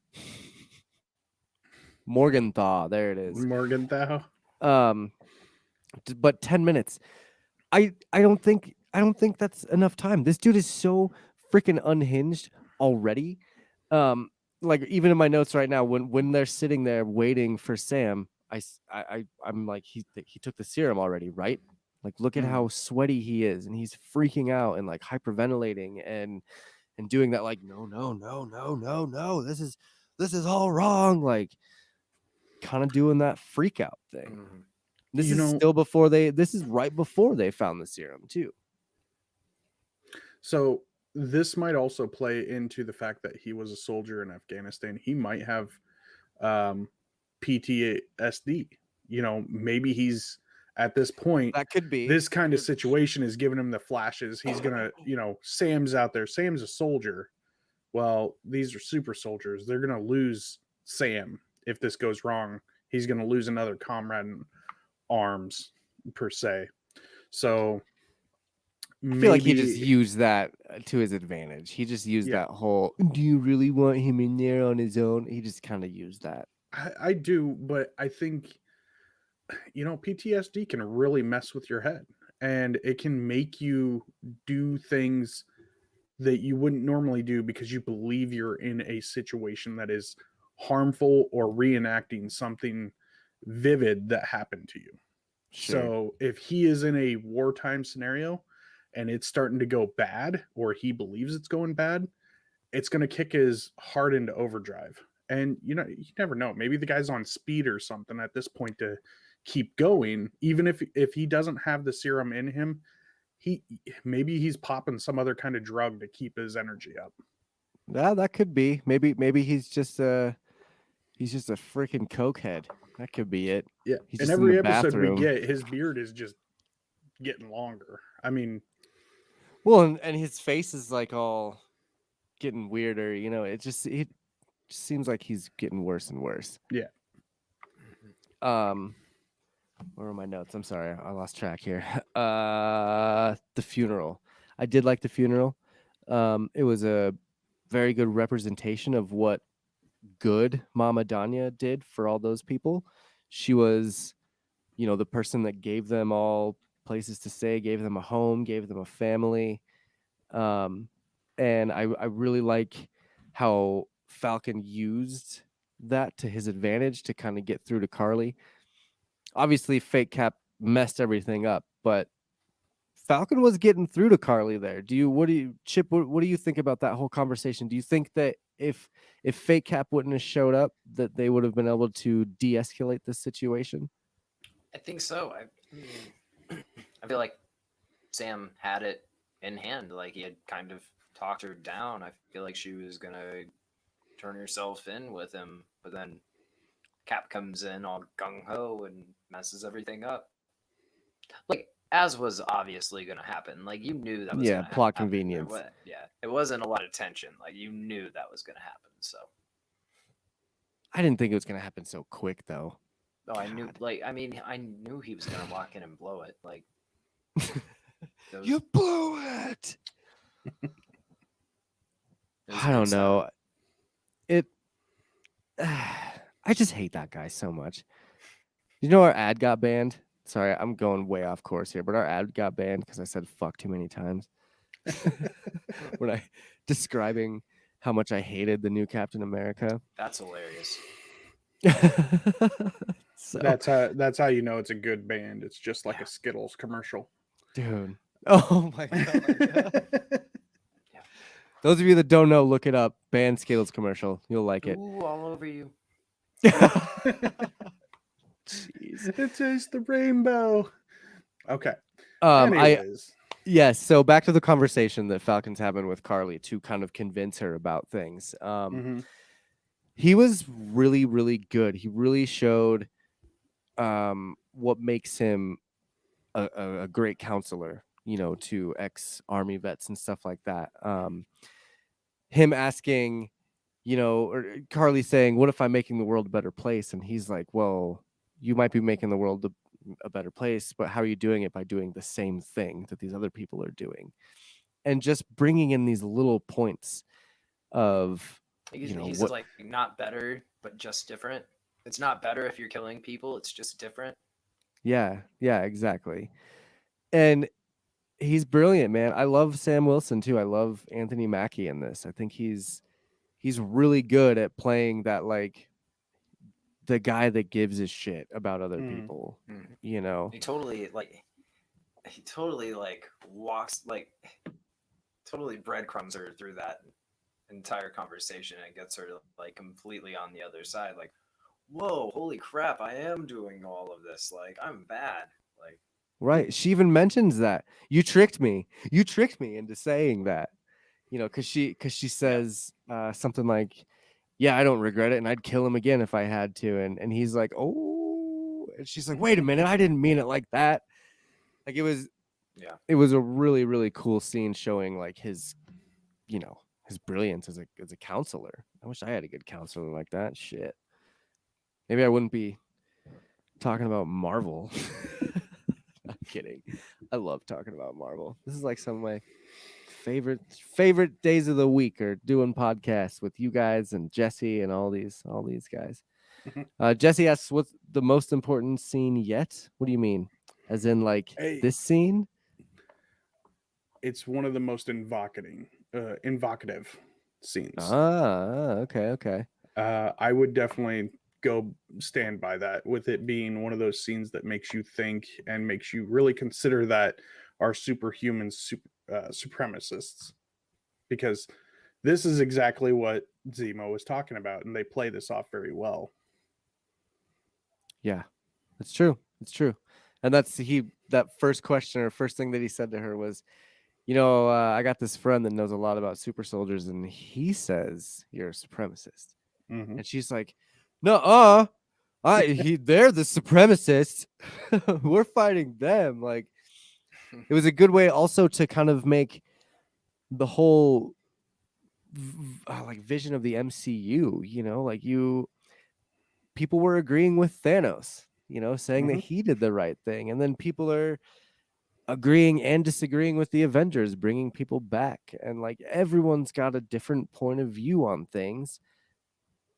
Morgenthau. There it is. Morgenthau. But 10 minutes. I don't think that's enough time. This dude is so freaking unhinged already. Like even in my notes right now, when they're sitting there waiting for Sam, I'm like, he took the serum already, right? Like look at how sweaty he is, and he's freaking out and like hyperventilating and doing that like no, this is all wrong, like kind of doing that freak out thing. This is still before this is right before they found the serum too. So this might also play into the fact that he was a soldier in Afghanistan. He might have PTSD. Maybe he's at this point. That could be. This kind of situation is giving him the flashes. He's gonna, Sam's out there. Sam's a soldier. Well, these are super soldiers. They're gonna lose Sam if this goes wrong. He's gonna lose another comrade in arms, per se. So I feel like he just used that to his advantage. He just used that whole, do you really want him in there on his own? He just kind of used that. I do, but I think, PTSD can really mess with your head and it can make you do things that you wouldn't normally do because you believe you're in a situation that is harmful or reenacting something vivid that happened to you. Sure. So if he is in a wartime scenario and it's starting to go bad, or he believes it's going bad, it's going to kick his heart into overdrive. And you never know. Maybe the guy's on speed or something at this point to keep going. Even if he doesn't have the serum in him, maybe he's popping some other kind of drug to keep his energy up. Yeah, that could be. Maybe he's just a freaking cokehead. That could be it. Yeah. He's in just every in the episode bathroom. we get, his beard is just getting longer. I mean, well, and his face is like all getting weirder. It just seems like he's getting worse and worse. Yeah. Where are my notes? I'm sorry, I lost track here. The funeral. I did like the funeral. It was a very good representation of what good Mama Danya did for all those people. She was, the person that gave them all places to stay, gave them a home, gave them a family. And I really like how Falcon used that to his advantage to kind of get through to Carly. Obviously, Fake Cap messed everything up. But Falcon was getting through to Carly there. Chip, what do you think about that whole conversation? Do you think that if Fake Cap wouldn't have showed up, that they would have been able to de-escalate this situation? I think so. I feel like Sam had it in hand. Like he had kind of talked her down. I feel like she was gonna turn herself in with him, but then Cap comes in all gung ho and messes everything up. Like as was obviously gonna happen. Like you knew that was Yeah, gonna plot happen. convenience. It wasn't a lot of tension. Like you knew that was gonna happen. So I didn't think it was gonna happen so quick, though. no, I knew. God. Like I mean, I knew he was gonna walk in and blow it. Like those, You blew it. it was I a good don't know. sign. It. I just hate that guy so much. You know, our ad got banned. Sorry, I'm going way off course here, but our ad got banned because I said "fuck" too many times when I describing how much I hated the new Captain America. That's hilarious. So, That's how you know it's a good band. It's just like Yeah. a Skittles commercial. dude. Oh my god. Yeah. Those of you that don't know, look it up. Band Skittles commercial. You'll like it. Ooh, all over you. Jeez. It tastes the rainbow. Okay. I Anyways, yes. So back to the conversation that Falcon's having with Carly to kind of convince her about things. mhm. He was really, really good. He really showed what makes him a great counselor, you know, to ex-army vets and stuff like that. Him asking, you know, or Carly saying, "What if I'm making the world a better place?" And he's like, "Well, you might be making the world a better place, but how are you doing it? By doing the same thing that these other people are doing." And just bringing in these little points of, He's, you know, he's what. like not better, but just different. It's not better if you're killing people. It's just different. Yeah, exactly. And he's brilliant, man. I love Sam Wilson too. I love Anthony Mackie in this. I think he's really good at playing that, like, the guy that gives a shit about other people, Mhm. you know. He totally like walks like totally breadcrumbs her through that entire conversation and gets her like completely on the other side. Like, whoa, holy crap, I am doing all of this. Like, I'm bad. Like, Right. She even mentions that. You tricked me. You tricked me into saying that. You know, cuz she says something like, "Yeah, I don't regret it and I'd kill him again if I had to." And he's like, "Oh." And she's like, "Wait a minute. I didn't mean it like that." Like yeah. it was a really, really cool scene showing like his, you know, his brilliance as a counselor. I wish I had a good counselor like that. Shit. Maybe I wouldn't be talking about Marvel. I'm kidding. I love talking about Marvel. This is like some of my favorite days of the week, or doing podcasts with you guys and Jesse and all these guys. Jesse asks, "What's the most important scene yet?" What do you mean? As in, like, Hey, this scene? it's one of the most invocative scenes. Okay. I would definitely go stand by that, with it being one of those scenes that makes you think and makes you really consider that our superhumans supremacists, because this is exactly what Zemo was talking about, and they play this off very well. Yeah, it's true. It's true. And that first question, or first thing that he said to her was, "You know, I got this friend that knows a lot about super soldiers, and he says you're a supremacist." Mm-hmm. And she's like, they're the supremacists. We're fighting them." Like, it was a good way also to kind of make the whole like vision of the MCU, you know, like people were agreeing with Thanos, you know, saying that Mm-hmm. he did the right thing. And then people are agreeing and disagreeing with the Avengers, bringing people back. And like everyone's got a different point of view on things.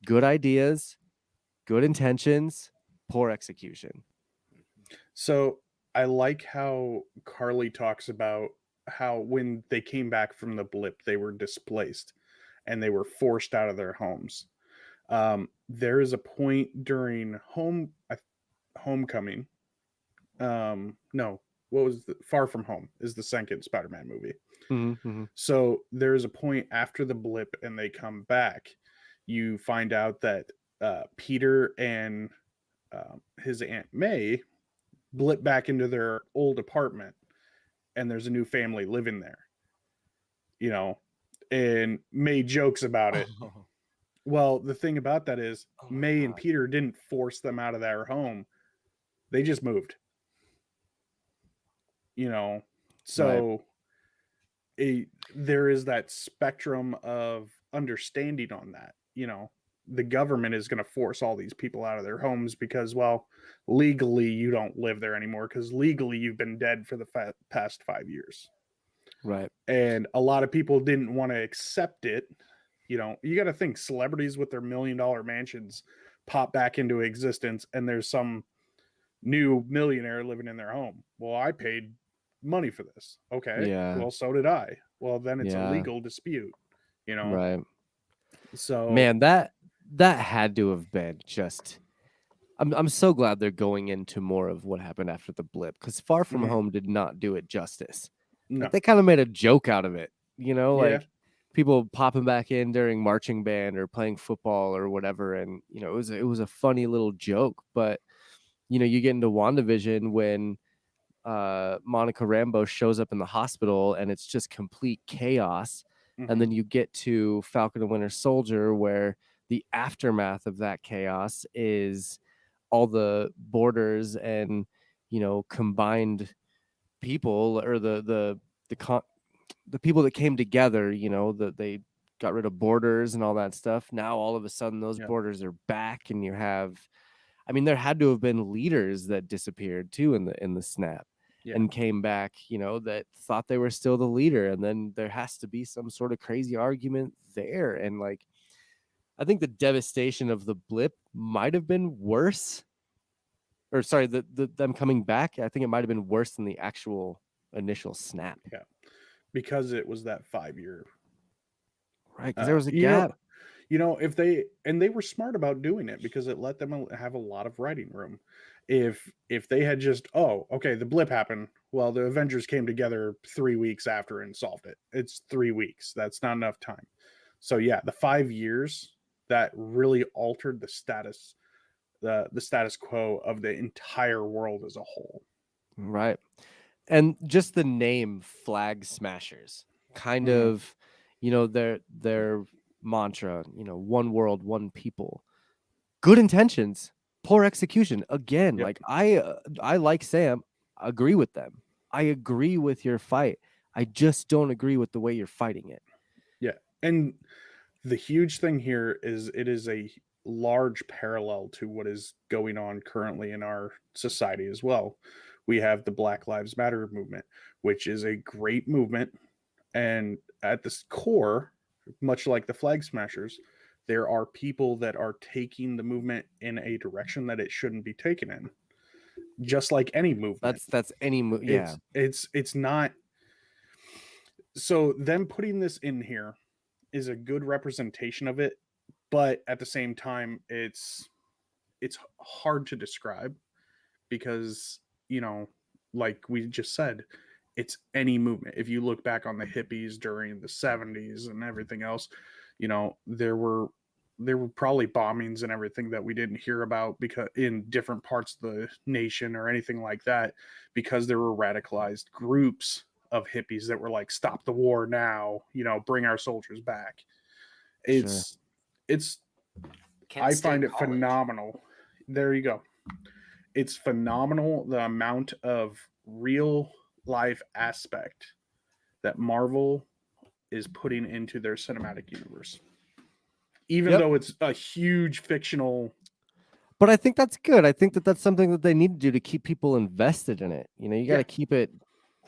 Good ideas, good intentions, poor execution. So I like how Carly talks about how when they came back from the blip, they were displaced and they were forced out of their homes. There is a point during homecoming No, what was Far From Home is the second Spider-Man movie. Mm-hmm. So there's a point after the blip and they come back, you find out that Peter and his Aunt May blip back into their old apartment, and there's a new family living there, you know, and made jokes about it. Oh, Well, the thing about that is oh my May and God. Peter didn't force them out of their home. They just moved, you know. Right. So there is that spectrum of understanding on that, you know. The government is going to force all these people out of their homes because, well, legally you don't live there anymore because legally you've been dead for the past 5 years. Right. And a lot of people didn't want to accept it. You know, you got to think celebrities with their $1 million mansions pop back into existence, and there's some new millionaire living in their home. Well, I paid money for this. Okay. Yeah. Well, so did I. Well, then it's a Yeah. legal dispute, you know? Right. So, Man, that had to have been just. I'm so glad they're going into more of what happened after the blip, because Far From mhm, Home did not do it justice. Like, no. they kind of made a joke out of it, Yeah. like people popping back in during marching band or playing football or whatever, and it was a funny little joke. But you get into WandaVision when Monica Rambeau shows up in the hospital and it's just complete chaos. And Hmm. then you get to Falcon and Winter Soldier, where the aftermath of that chaos is all the borders and combined people, or the people that came together, that they got rid of borders and all that stuff. Now all of a sudden those Yeah. borders are back, and you have, I mean, there had to have been leaders that disappeared too in the snap Yeah. and came back, that thought they were still the leader. And then there has to be some sort of crazy argument there. And like, I think the devastation of the blip might have been worse, or sorry, them coming back. I think it might have been worse than the actual initial snap. Yeah. Because it was that 5 year. Right. Because there was a You know, gap. if they were smart about doing it because it let them have a lot of writing room. If they had just, oh, okay, the blip happened, well, the Avengers came together 3 weeks after and solved it. It's 3 weeks. That's not enough time. So yeah, the 5 years that really altered the status quo of the entire world as a whole. Right. And just the name Flag Smashers, kind Hmm. of, their mantra, one world, one people. Good intentions, poor execution. Again, Yep. like I like Sam, agree with them. I agree with your fight. I just don't agree with the way you're fighting it. Yeah. And the huge thing here is it is a large parallel to what is going on currently in our society as well. We have the Black Lives Matter movement, which is a great movement. And at the core, much like the Flag Smashers, there are people that are taking the movement in a direction that it shouldn't be taken in. Just like any movement. That's yeah. It's not, so them putting this in here is a good representation of it, but at the same time it's hard to describe because, like we just said, it's any movement. If you look back on the hippies during the 70s and everything else, there were probably bombings and everything that we didn't hear about because in different parts of the nation or anything like that, because there were radicalized groups of hippies that were like, stop the war now, bring our soldiers back. Sure. It's Kent I State find it College. phenomenal. There you go. It's phenomenal the amount of real life aspect that Marvel is putting into their cinematic universe. Even Yep. though it's a huge fictional. But I think that's good. I think that that's something that they need to do to keep people invested in it. You got to Yeah. keep it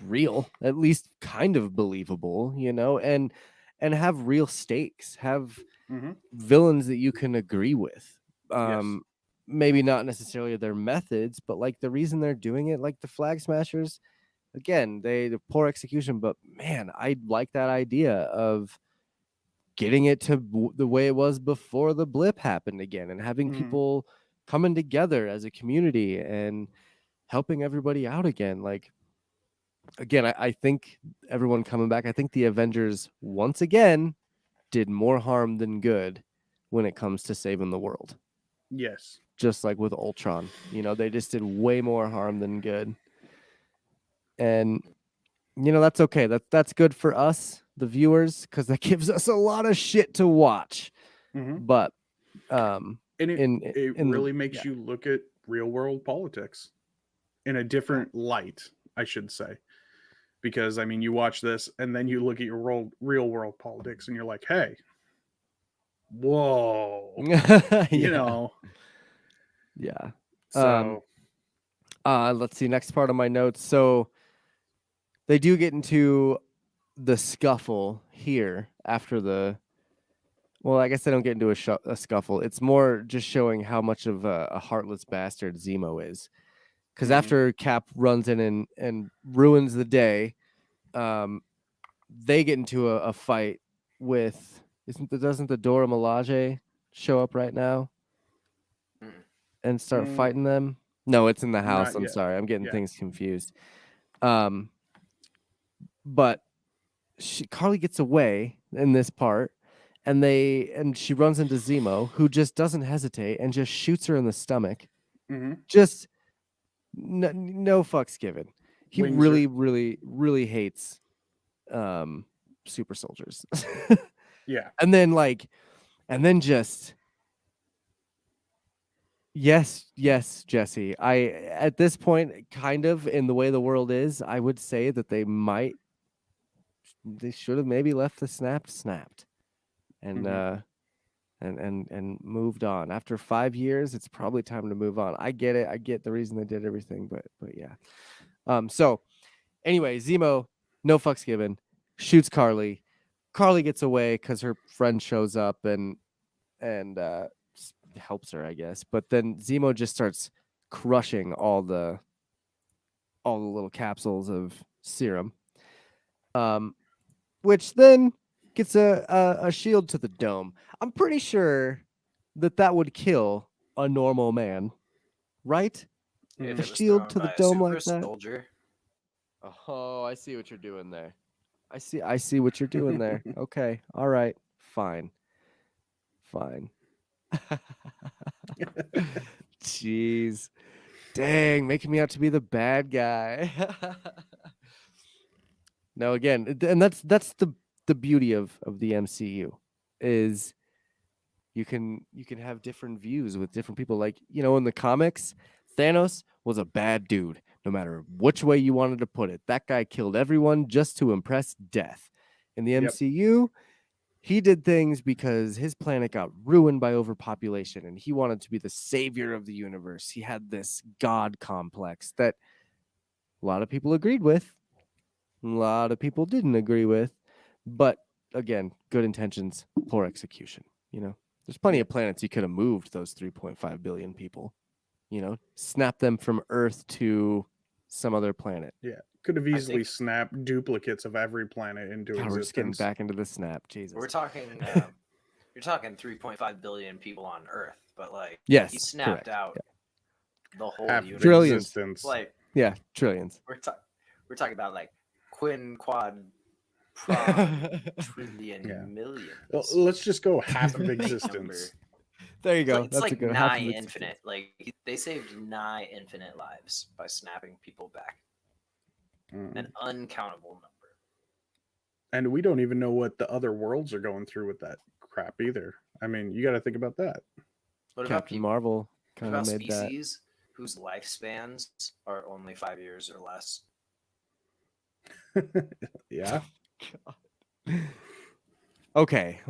real, at least kind of believable, and have real stakes, have Mm-hmm. villains that you can agree with. Yes. Maybe not necessarily their methods, but like the reason they're doing it, like the Flag Smashers, again, the poor execution, but man, I like that idea of getting it to the way it was before the blip happened again, and having Mm-hmm. people coming together as a community and helping everybody out again. Like, again, I think everyone coming back, I think the Avengers once again did more harm than good when it comes to saving the world. Yes. Just like with Ultron, they just did way more harm than good. And that's okay. That's good for us, the viewers, because that gives us a lot of shit to watch. Mm-hmm. But and it really makes yeah. you look at real world politics in a different light, I should say. Because I mean, you watch this and then you look at your real world politics and you're like, hey, whoa, Yeah. Yeah. So let's see, next part of my notes. So they do get into the scuffle here after well, I guess they don't get into a scuffle. It's more just showing how much of a heartless bastard Zemo is. Because after Cap runs in and ruins the day, they get into a fight with doesn't the Dora Milaje show up right now and start fighting them? No, it's in the house. I'm sorry, I'm getting things confused. But Carly gets away in this part, and she runs into Zemo, who just doesn't hesitate and just shoots her in the stomach. Just no fucks given. He really, really, really hates super soldiers. Yeah. And then just yes, Jesse. At this point, kind of in the way the world is, I would say that they should have maybe left the snapped and and moved on. After 5 years, it's probably time to move on. I get it. I get the reason they did everything, but yeah. So anyway, Zemo, no fucks given, shoots Carly. Carly gets away because her friend shows up and helps her, I guess. But then Zemo just starts crushing all the little capsules of serum, which then gets a shield to the dome. I'm pretty sure that would kill a normal man, right? If A it was shield thrown to the by a dome super like that. soldier. Oh, I see what you're doing there. I see what you're doing there. Okay. All right. Fine. Jeez. Dang, making me out to be the bad guy. No, again, and that's the beauty of the MCU is you can have different views with different people. Like, in the comics, Thanos was a bad dude, no matter which way you wanted to put it. That guy killed everyone just to impress death. In the MCU, he did things because his planet got ruined by overpopulation and he wanted to be the savior of the universe. He had this god complex that a lot of people agreed with. A lot of people didn't agree with. But again, good intentions, poor execution. There's plenty of planets you could have moved those 3.5 billion people. Snap them from Earth to some other planet. Yeah. Could have easily snapped duplicates of every planet into existence. We're just getting back into the snap. Jesus. We're talking you're talking 3.5 billion people on Earth, but yes, he snapped out the whole universe. Trillions. Trillions. We're talking about quad trillion millions. Well, let's just go half of existence. There you go. It's like nigh infinite. They saved nigh infinite lives by snapping people back. An uncountable number. And we don't even know what the other worlds are going through with that crap either. I mean, you got to think about that. What Captain Marvel kind of made species whose lifespans are only 5 years or less? Yeah. Okay.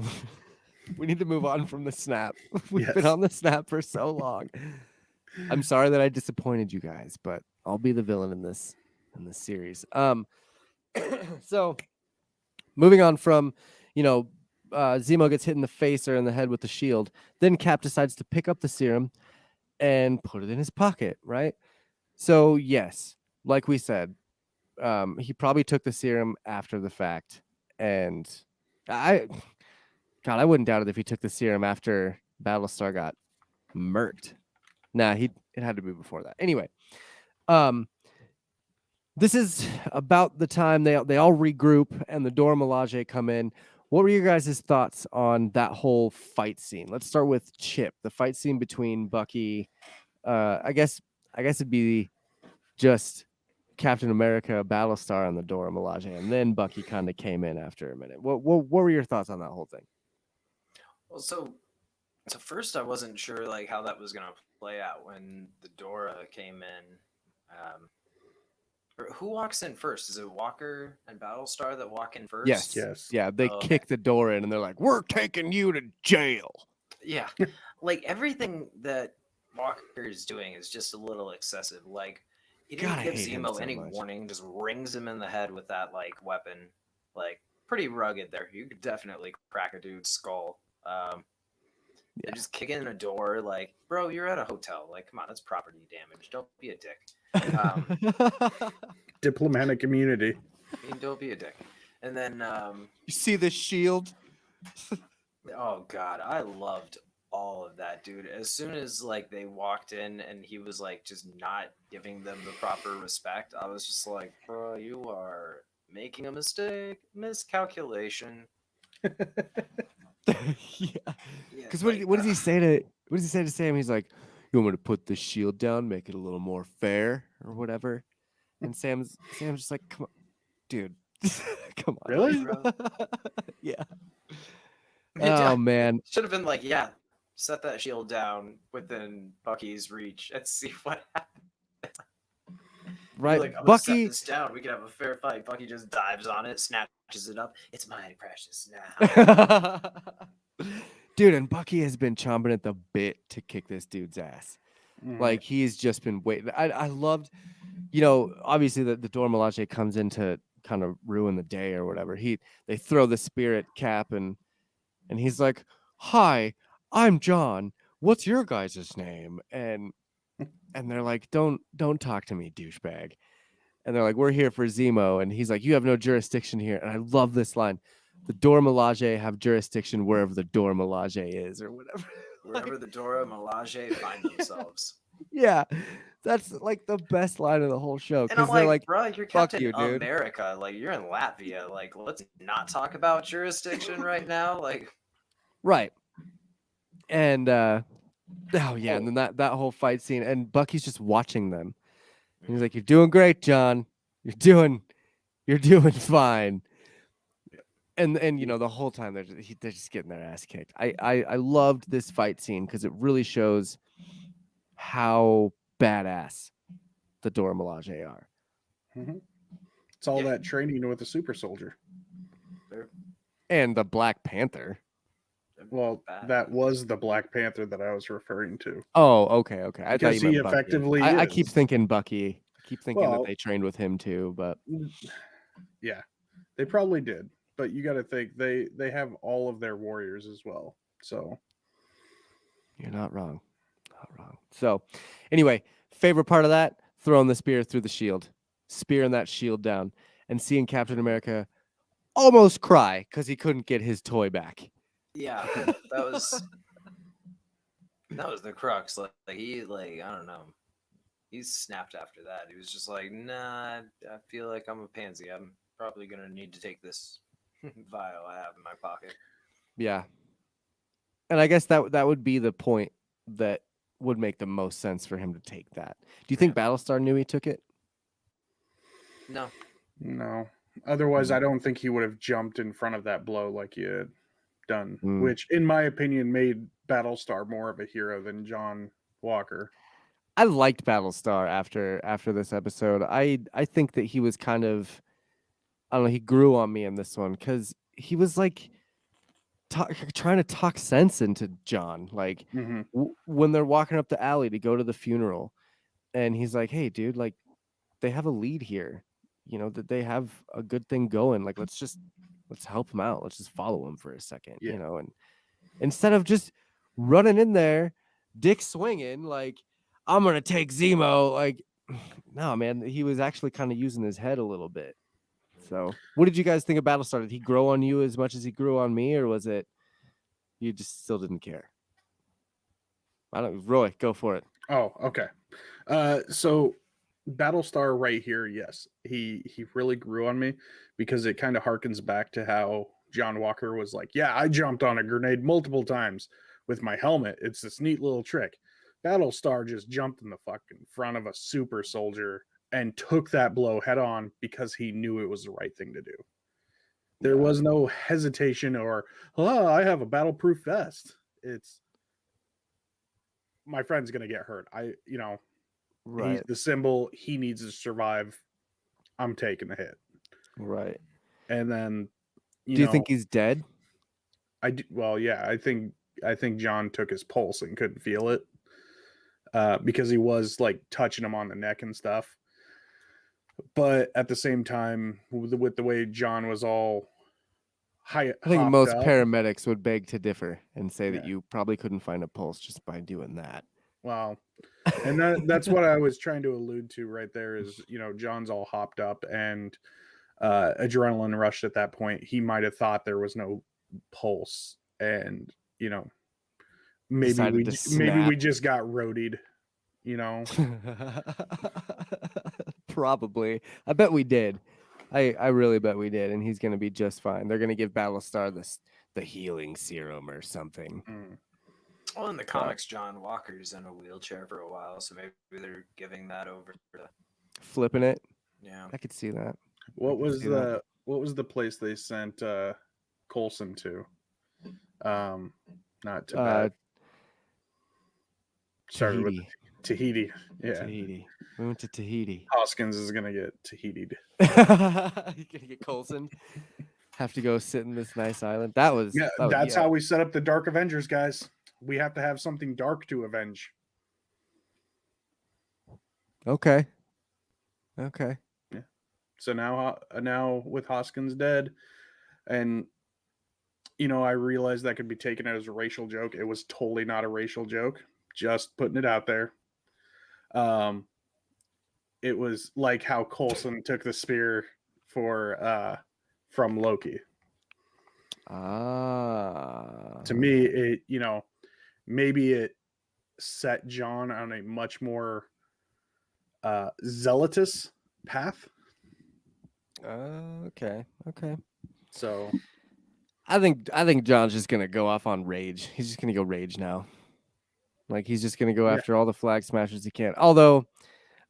We need to move on from the snap. We've been on the snap for so long. I'm sorry that I disappointed you guys, but I'll be the villain in this series. So moving on from, Zemo gets hit in the face or in the head with the shield. Then Cap decides to pick up the serum and put it in his pocket, right? So yes, like we said, he probably took the serum after the fact. And I wouldn't doubt it if he took the serum after Battlestar got murked. Nah, it had to be before that. Anyway, Um, this is about the time they all regroup and the Dora Milaje come in. What were your guys' thoughts on that whole fight scene? Let's start with Chip. The fight scene between Bucky. I guess it'd be just Captain America, Battlestar, and the Dora Milaje, and then Bucky kind of came in after a minute. What were your thoughts on that whole thing? Well, so first I wasn't sure like how that was gonna play out when the Dora came in. Um, who walks in first? Is it Walker and Battlestar that walk in first? Yes. Yes. Yeah, they Oh, okay. kick the door in and they're like, "We're taking you to jail." Yeah, like everything that Walker is doing is just a little excessive. Like he didn't God, I give hate him Zemo so any much. warning, just rings him in the head with that like weapon. Like pretty rugged there. You could definitely crack a dude's skull. They're just kicking in a door. Like, bro, you're at a hotel. Like, come on, that's property damage. Don't be a dick. Diplomatic immunity. I mean, don't be a dick. And then, You see the shield? oh god, I loved all of that, dude. As soon as like they walked in and he was like just not giving them the proper respect, I was just like, bro, you are making a mistake, miscalculation. Yeah. Yeah, Because like, what does he say to Sam? He's like, "You want me to put the shield down, make it a little more fair, or whatever?" And Sam's just like, "Come on, dude, come on." Really? bro. Yeah. Yeah. Oh man. Should have been like, yeah, set that shield down within Bucky's reach and see what happens. Right. You're like, I'm gonna set Bucky. this down. We can have a fair fight. Bucky just dives on it, snatches it up. It's mine, precious. Now. Dude, and Bucky has been chomping at the bit to kick this dude's ass. Mhm. Like he's just been waiting. I loved, obviously the Dora Milaje comes in to kind of ruin the day or whatever. They throw the spirit Cap and he's like, "Hi, I'm John. What's your guys' name?" And they're like, "Don't talk to me, douchebag." And they're like, "We're here for Zemo." And he's like, "You have no jurisdiction here." And I love this line. The Dora Milaje have jurisdiction wherever the Dora Milaje is, or whatever. Wherever the Dora Milaje find themselves. Yeah, that's like the best line of the whole show And I'm because they're like, like, bro, you're "Fuck Captain you, dude." America. Like, you're in Latvia. Like, let's not talk about jurisdiction right now. Like, Right. And oh yeah, and then that whole fight scene, and Bucky's just watching them. And he's like, "You're doing great, John. You're doing fine." And the whole time they're just getting their ass kicked. I loved this fight scene because it really shows how badass the Dora Milaje are. Mhm. It's all Yeah. that training with the super soldier. And the Black Panther. Well, that was the Black Panther that I was referring to. Oh, okay. I thought Because you he meant Bucky. effectively I keep is. thinking Bucky. I keep thinking that Well- they trained with him too, but Yeah, they probably did. But you got to think they have all of their warriors as well. So you're not wrong. Not wrong. So, anyway, favorite part of that, throwing the spear through the shield, spearing that shield down, and seeing Captain America almost cry because he couldn't get his toy back. yeah, that was the crux. Like he, like, I don't know. He snapped after that. He was just like, nah, I feel like I'm a pansy. I'm probably gonna need to take this vial I have in my pocket. Yeah. And I guess that would be the point that would make the most sense for him to take that. Do you think Battlestar knew he took it? No. no. Otherwise, I don't think he would have jumped in front of that blow like he had done. Mm. Which, in my opinion, made Battlestar more of a hero than John Walker. I liked Battlestar after this episode. I think that he was kind of, I don't know, he grew on me in this one because he was like trying to talk sense into John. Like Mm-hmm. when they're walking up the alley to go to the funeral, and he's like, "Hey, dude, like they have a lead here. That they have a good thing going. Like let's help him out. Let's just follow him for a second, Yeah. And instead of just running in there, dick swinging, like I'm gonna take Zemo. Like, no, man, he was actually kind of using his head a little bit. So, what did you guys think of Battlestar? Did he grow on you as much as he grew on me, or was it you just still didn't care? I don't. Roy, go for it. Oh, okay. So Battlestar right here, yes, he really grew on me because it kind of harkens back to how John Walker was like, yeah, I jumped on a grenade multiple times with my helmet. It's this neat little trick. Battlestar just jumped in the fucking front of a super soldier and took that blow head on because he knew it was the right thing to do. There was no hesitation or, oh, I have a battle-proof vest. It's my friend's gonna get hurt. He's Right. the symbol. He needs to survive. I'm taking the hit. Right. And then, Do you think he's dead? Well, yeah, I think John took his pulse and couldn't feel it because he was like touching him on the neck and stuff. But at the same time, with the way John was all I think most up, paramedics would beg to differ and say that Yeah. you probably couldn't find a pulse just by doing that. Wow. And that's what I was trying to allude to right there is, John's all hopped up and adrenaline rushed at that point. He might have thought there was no pulse and, maybe Decided to maybe we snap. just got roadied, Probably. I bet we did. I really bet we did, and he's gonna be just fine. They're gonna give Battlestar the healing serum or something. Well, in the comics, John Walker's in a wheelchair for a while, so maybe they're giving that over to Flipping it. Yeah. I could see that. What was the place they sent Coulson to? Not Tibet. Started with Tahiti. Yeah. Tahiti. We went to Tahiti. Hoskins is gonna get Tahiti'd. You're gonna get Coulson. Have to go sit in this nice island. That's how we set up the Dark Avengers, guys. We have to have something dark to avenge. Okay. Yeah. So now with Hoskins dead, and I realized that could be taken as a racial joke. It was totally not a racial joke. Just putting it out there. It was like how Coulson took the spear from Loki. To me, it maybe it set John on a much more zealotous path. Okay. So I think John's just gonna go off on rage. He's just gonna go rage now. Like he's just gonna go after all the flag smashers he can. Although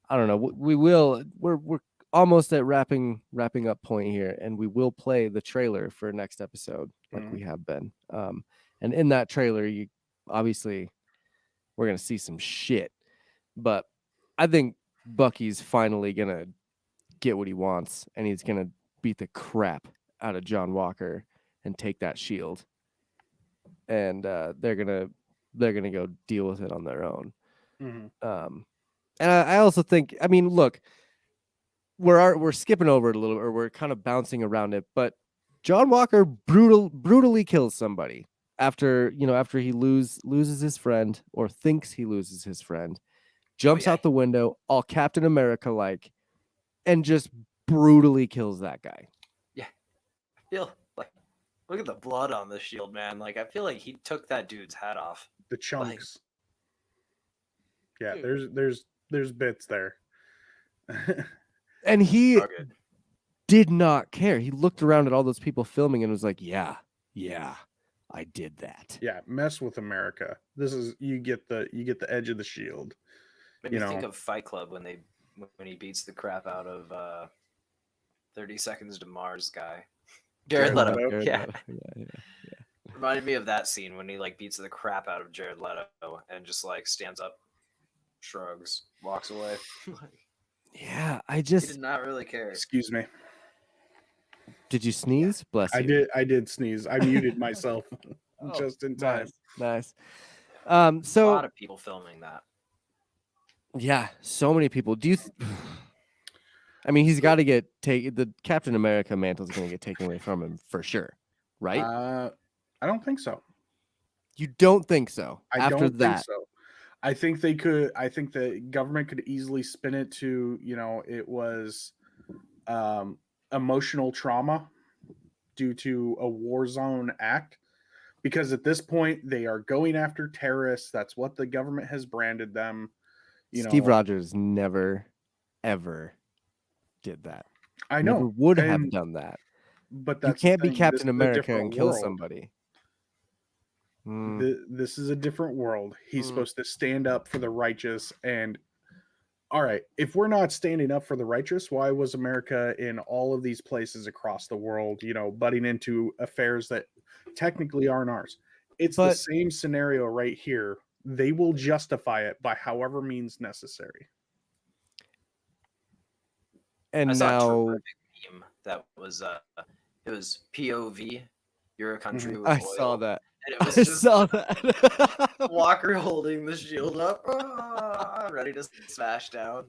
I don't know, we're almost at wrapping up point here, and we will play the trailer for next episode, like we have been. And in that trailer, you obviously we're gonna see some shit, but I think Bucky's finally gonna get what he wants, and he's gonna beat the crap out of John Walker and take that shield, and they're gonna go deal with it on their own. And I also think, I mean, look, we're skipping over it a little, or we're kind of bouncing around it, but John Walker brutally kills somebody after he loses his friend, or thinks he loses his friend, jumps out the window, all Captain America like, and just brutally kills that guy. Yeah, I feel like, look at the blood on the shield, man. Like, I feel like he took that dude's hat off. The chunks. Yeah, there's bits there. And he did not care. He looked around at all those people filming and was like, yeah, I did that. Yeah, mess with America. This is you get the edge of the shield. Maybe think of Fight Club when he beats the crap out of 30 Seconds to Mars guy. Jared Leto. Yeah. Reminded me of that scene when he like beats the crap out of Jared Leto and just like stands up, shrugs, walks away. Yeah, he did not really care. Excuse me. Did you sneeze? Bless you. I did sneeze. I muted myself just in time. Nice. So a lot of people filming that. Yeah, so many people. Do you? I mean, he's got to get the Captain America mantle is going to get taken away from him for sure, right? I don't think so. You don't think so? I don't think so. I think they could. I think the government could easily spin it to, it was emotional trauma due to a war zone act, because at this point they are going after terrorists. That's what the government has branded them. Steve Rogers never, ever did that. I Never know, would have and done that. but You that's the can't be thing. This Captain is a America different and kill world. somebody. Mm, This is a different world. He's Mm. supposed to stand up for the righteous. And all right, if we're not standing up for the righteous, why was America in all of these places across the world, butting into affairs that technically aren't ours? It's the But same scenario right here. They will justify it by however means necessary. I and saw a now terrific meme that was it was POV, you're a country with I saw oil, that. and it was I just saw that. Walker holding the shield up, ready to smash down.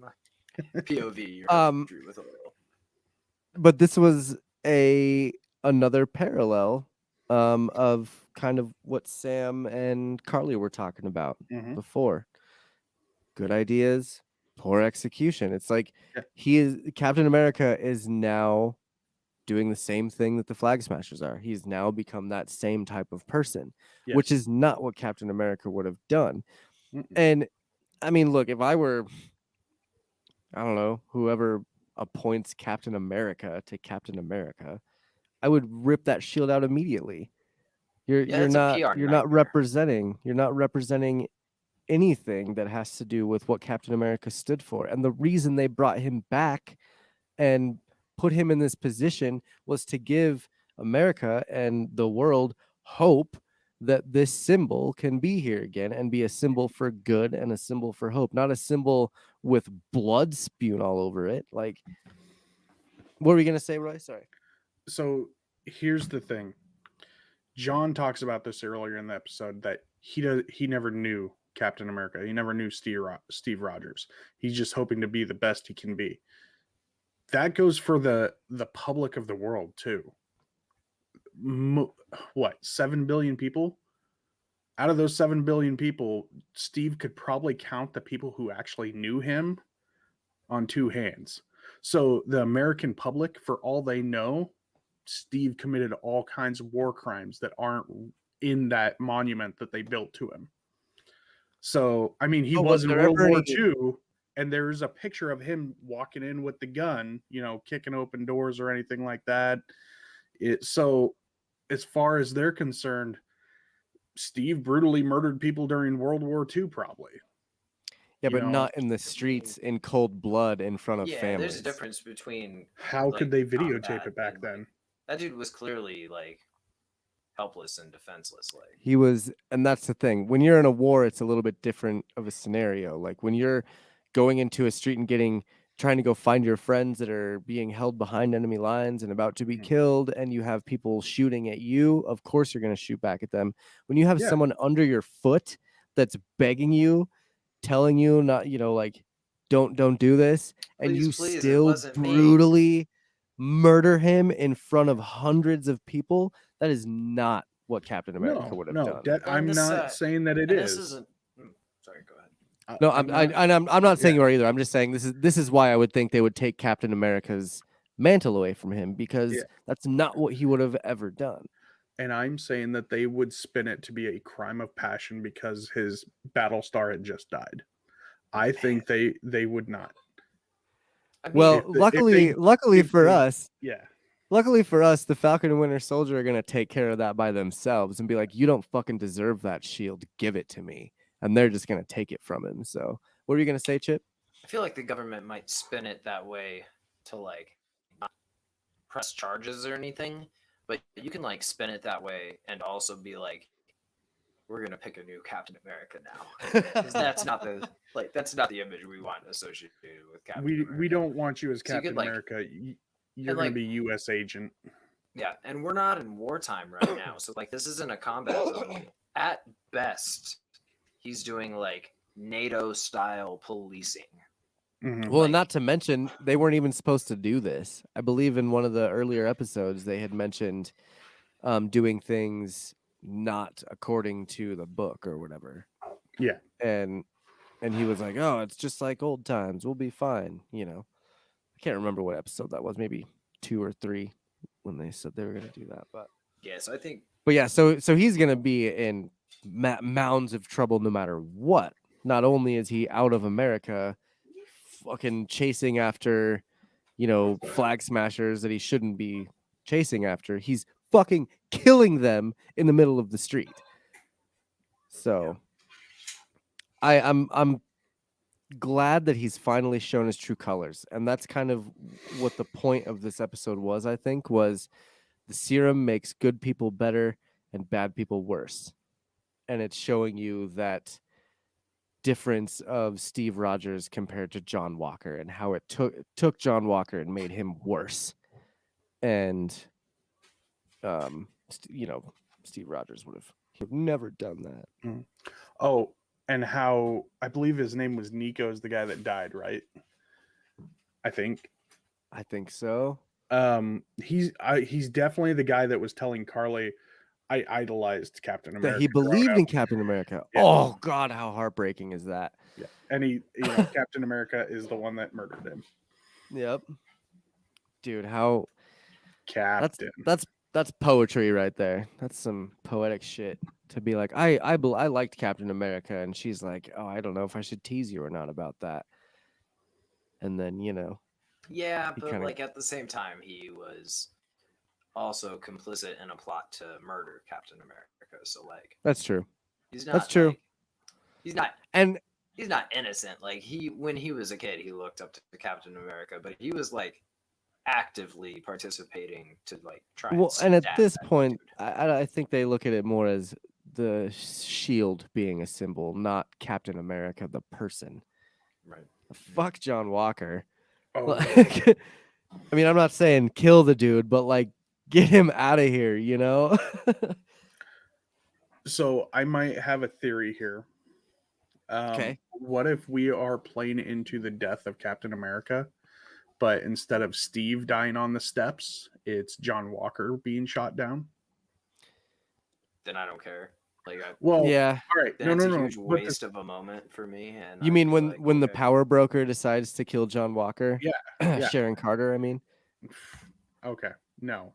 POV, you're a Um, country with oil. but this was another parallel of kind of what Sam and Carly were talking about Mhm. before. Good ideas, poor execution. It's like Yeah. Captain America is now doing the same thing that the Flag Smashers are. He's now become that same type of person, which Yes. is not what Captain America would have done. Mm-mm. And I mean, look, if I were, I don't know, whoever appoints Captain America to Captain America, I would rip that shield out immediately. You're Yeah, you're it's a not PR you're not nightmare. representing anything that has to do with what Captain America stood for. And the reason they brought him back and put him in this position was to give America and the world hope that this symbol can be here again and be a symbol for good and a symbol for hope, not a symbol with blood spewing all over it. Like, what were we gonna say, Roy? Sorry. So here's the thing. John talks about this earlier in the episode that he never knew Captain America. He never knew Steve Rogers. He's just hoping to be the best he can be. That goes for the public of the world too. What, 7 billion people? Out of those 7 billion people, Steve could probably count the people who actually knew him on two hands. So the American public, for all they know, Steve committed all kinds of war crimes that aren't in that monument that they built to him. So, I mean, he was in there World ever War any II, and there's a picture of him walking in with the gun, kicking open doors or anything like that. So, as far as they're concerned, Steve brutally murdered people during World War II, probably. Yeah, You but know, not in the streets in cold blood in front of Yeah, families. there's a difference between how could they videotape combat it back and, then? that dude was clearly helpless and defenseless. He was, and that's the thing. When you're in a war, it's a little bit different of a scenario. Like when you're going into a street and trying to go find your friends that are being held behind enemy lines and about to be killed, and you have people shooting at you, of course you're going to shoot back at them. When you have someone under your foot that's begging you, telling you not, don't do this, and Please, you please, it still wasn't me. brutally murder him in front of hundreds of people, that is not what Captain America would have done. I'm not saying that it is. This isn't. Sorry, go ahead. No, I'm not saying you are either. I'm just saying this is why I would think they would take Captain America's mantle away from him, because that's not what he would have ever done. And I'm saying that they would spin it to be a crime of passion because his battle star had just died. I think they would not. I mean, well, luckily for us, the Falcon and Winter Soldier are going to take care of that by themselves and be like, you don't fucking deserve that shield. Give it to me. And they're just going to take it from him. So what are you going to say, Chip? I feel like the government might spin it that way to not press charges or anything, but you can spin it that way and also be like, we're gonna pick a new Captain America now, because that's not the image we want associated with Captain America. We don't want you as Captain America. You're gonna be U.S. agent. Yeah, and we're not in wartime right now, so this isn't a combat zone. At best, he's doing NATO style policing. Mm-hmm. Well, not to mention, they weren't even supposed to do this. I believe in one of the earlier episodes, they had mentioned doing things not according to the book or whatever. Yeah. And he was like, oh, it's just like old times. We'll be fine. I can't remember what episode that was. Maybe 2 or 3 when they said they were going to do that. But yes, I think. But yeah, so he's going to be in mounds of trouble no matter what. Not only is he out of America, fucking chasing after, flag smashers that he shouldn't be chasing after. He's fucking killing them in the middle of the street. So I'm glad that he's finally shown his true colors. And that's kind of what the point of this episode was, I think, was the serum makes good people better and bad people worse. And it's showing you that difference of Steve Rogers compared to John Walker and how it took John Walker and made him worse. And Steve Rogers would have never done that. Oh, and how I believe his name was Nico, is the guy that died, right? I think so. He's definitely the guy that was telling Carly, I idolized Captain America. That he believed in Captain America. Yeah. Oh God, how heartbreaking is that? Yeah, and Captain America is the one that murdered him. Yep, dude, how Captain. That's poetry right there. That's some poetic shit to be like, I liked Captain America, and she's like, oh, I don't know if I should tease you or not about that. And then yeah, but like at the same time, he was also complicit in a plot to murder Captain America. So like, that's true. He's not. That's true. Like, he's not innocent. Like when he was a kid, he looked up to Captain America, but he was like actively participating to like try. And at this point, I think they look at it more as the shield being a symbol, not Captain America the person. Right. Fuck John Walker. Oh. I mean, I'm not saying kill the dude, but like get him out of here, So I might have a theory here. Okay. What if we are playing into the death of Captain America, but instead of Steve dying on the steps, it's John Walker being shot down? Then I don't care. Like, yeah. All right. No. It's a huge waste of a moment for me. And you mean when the power broker decides to kill John Walker? Yeah. Sharon Carter, I mean. Okay. No.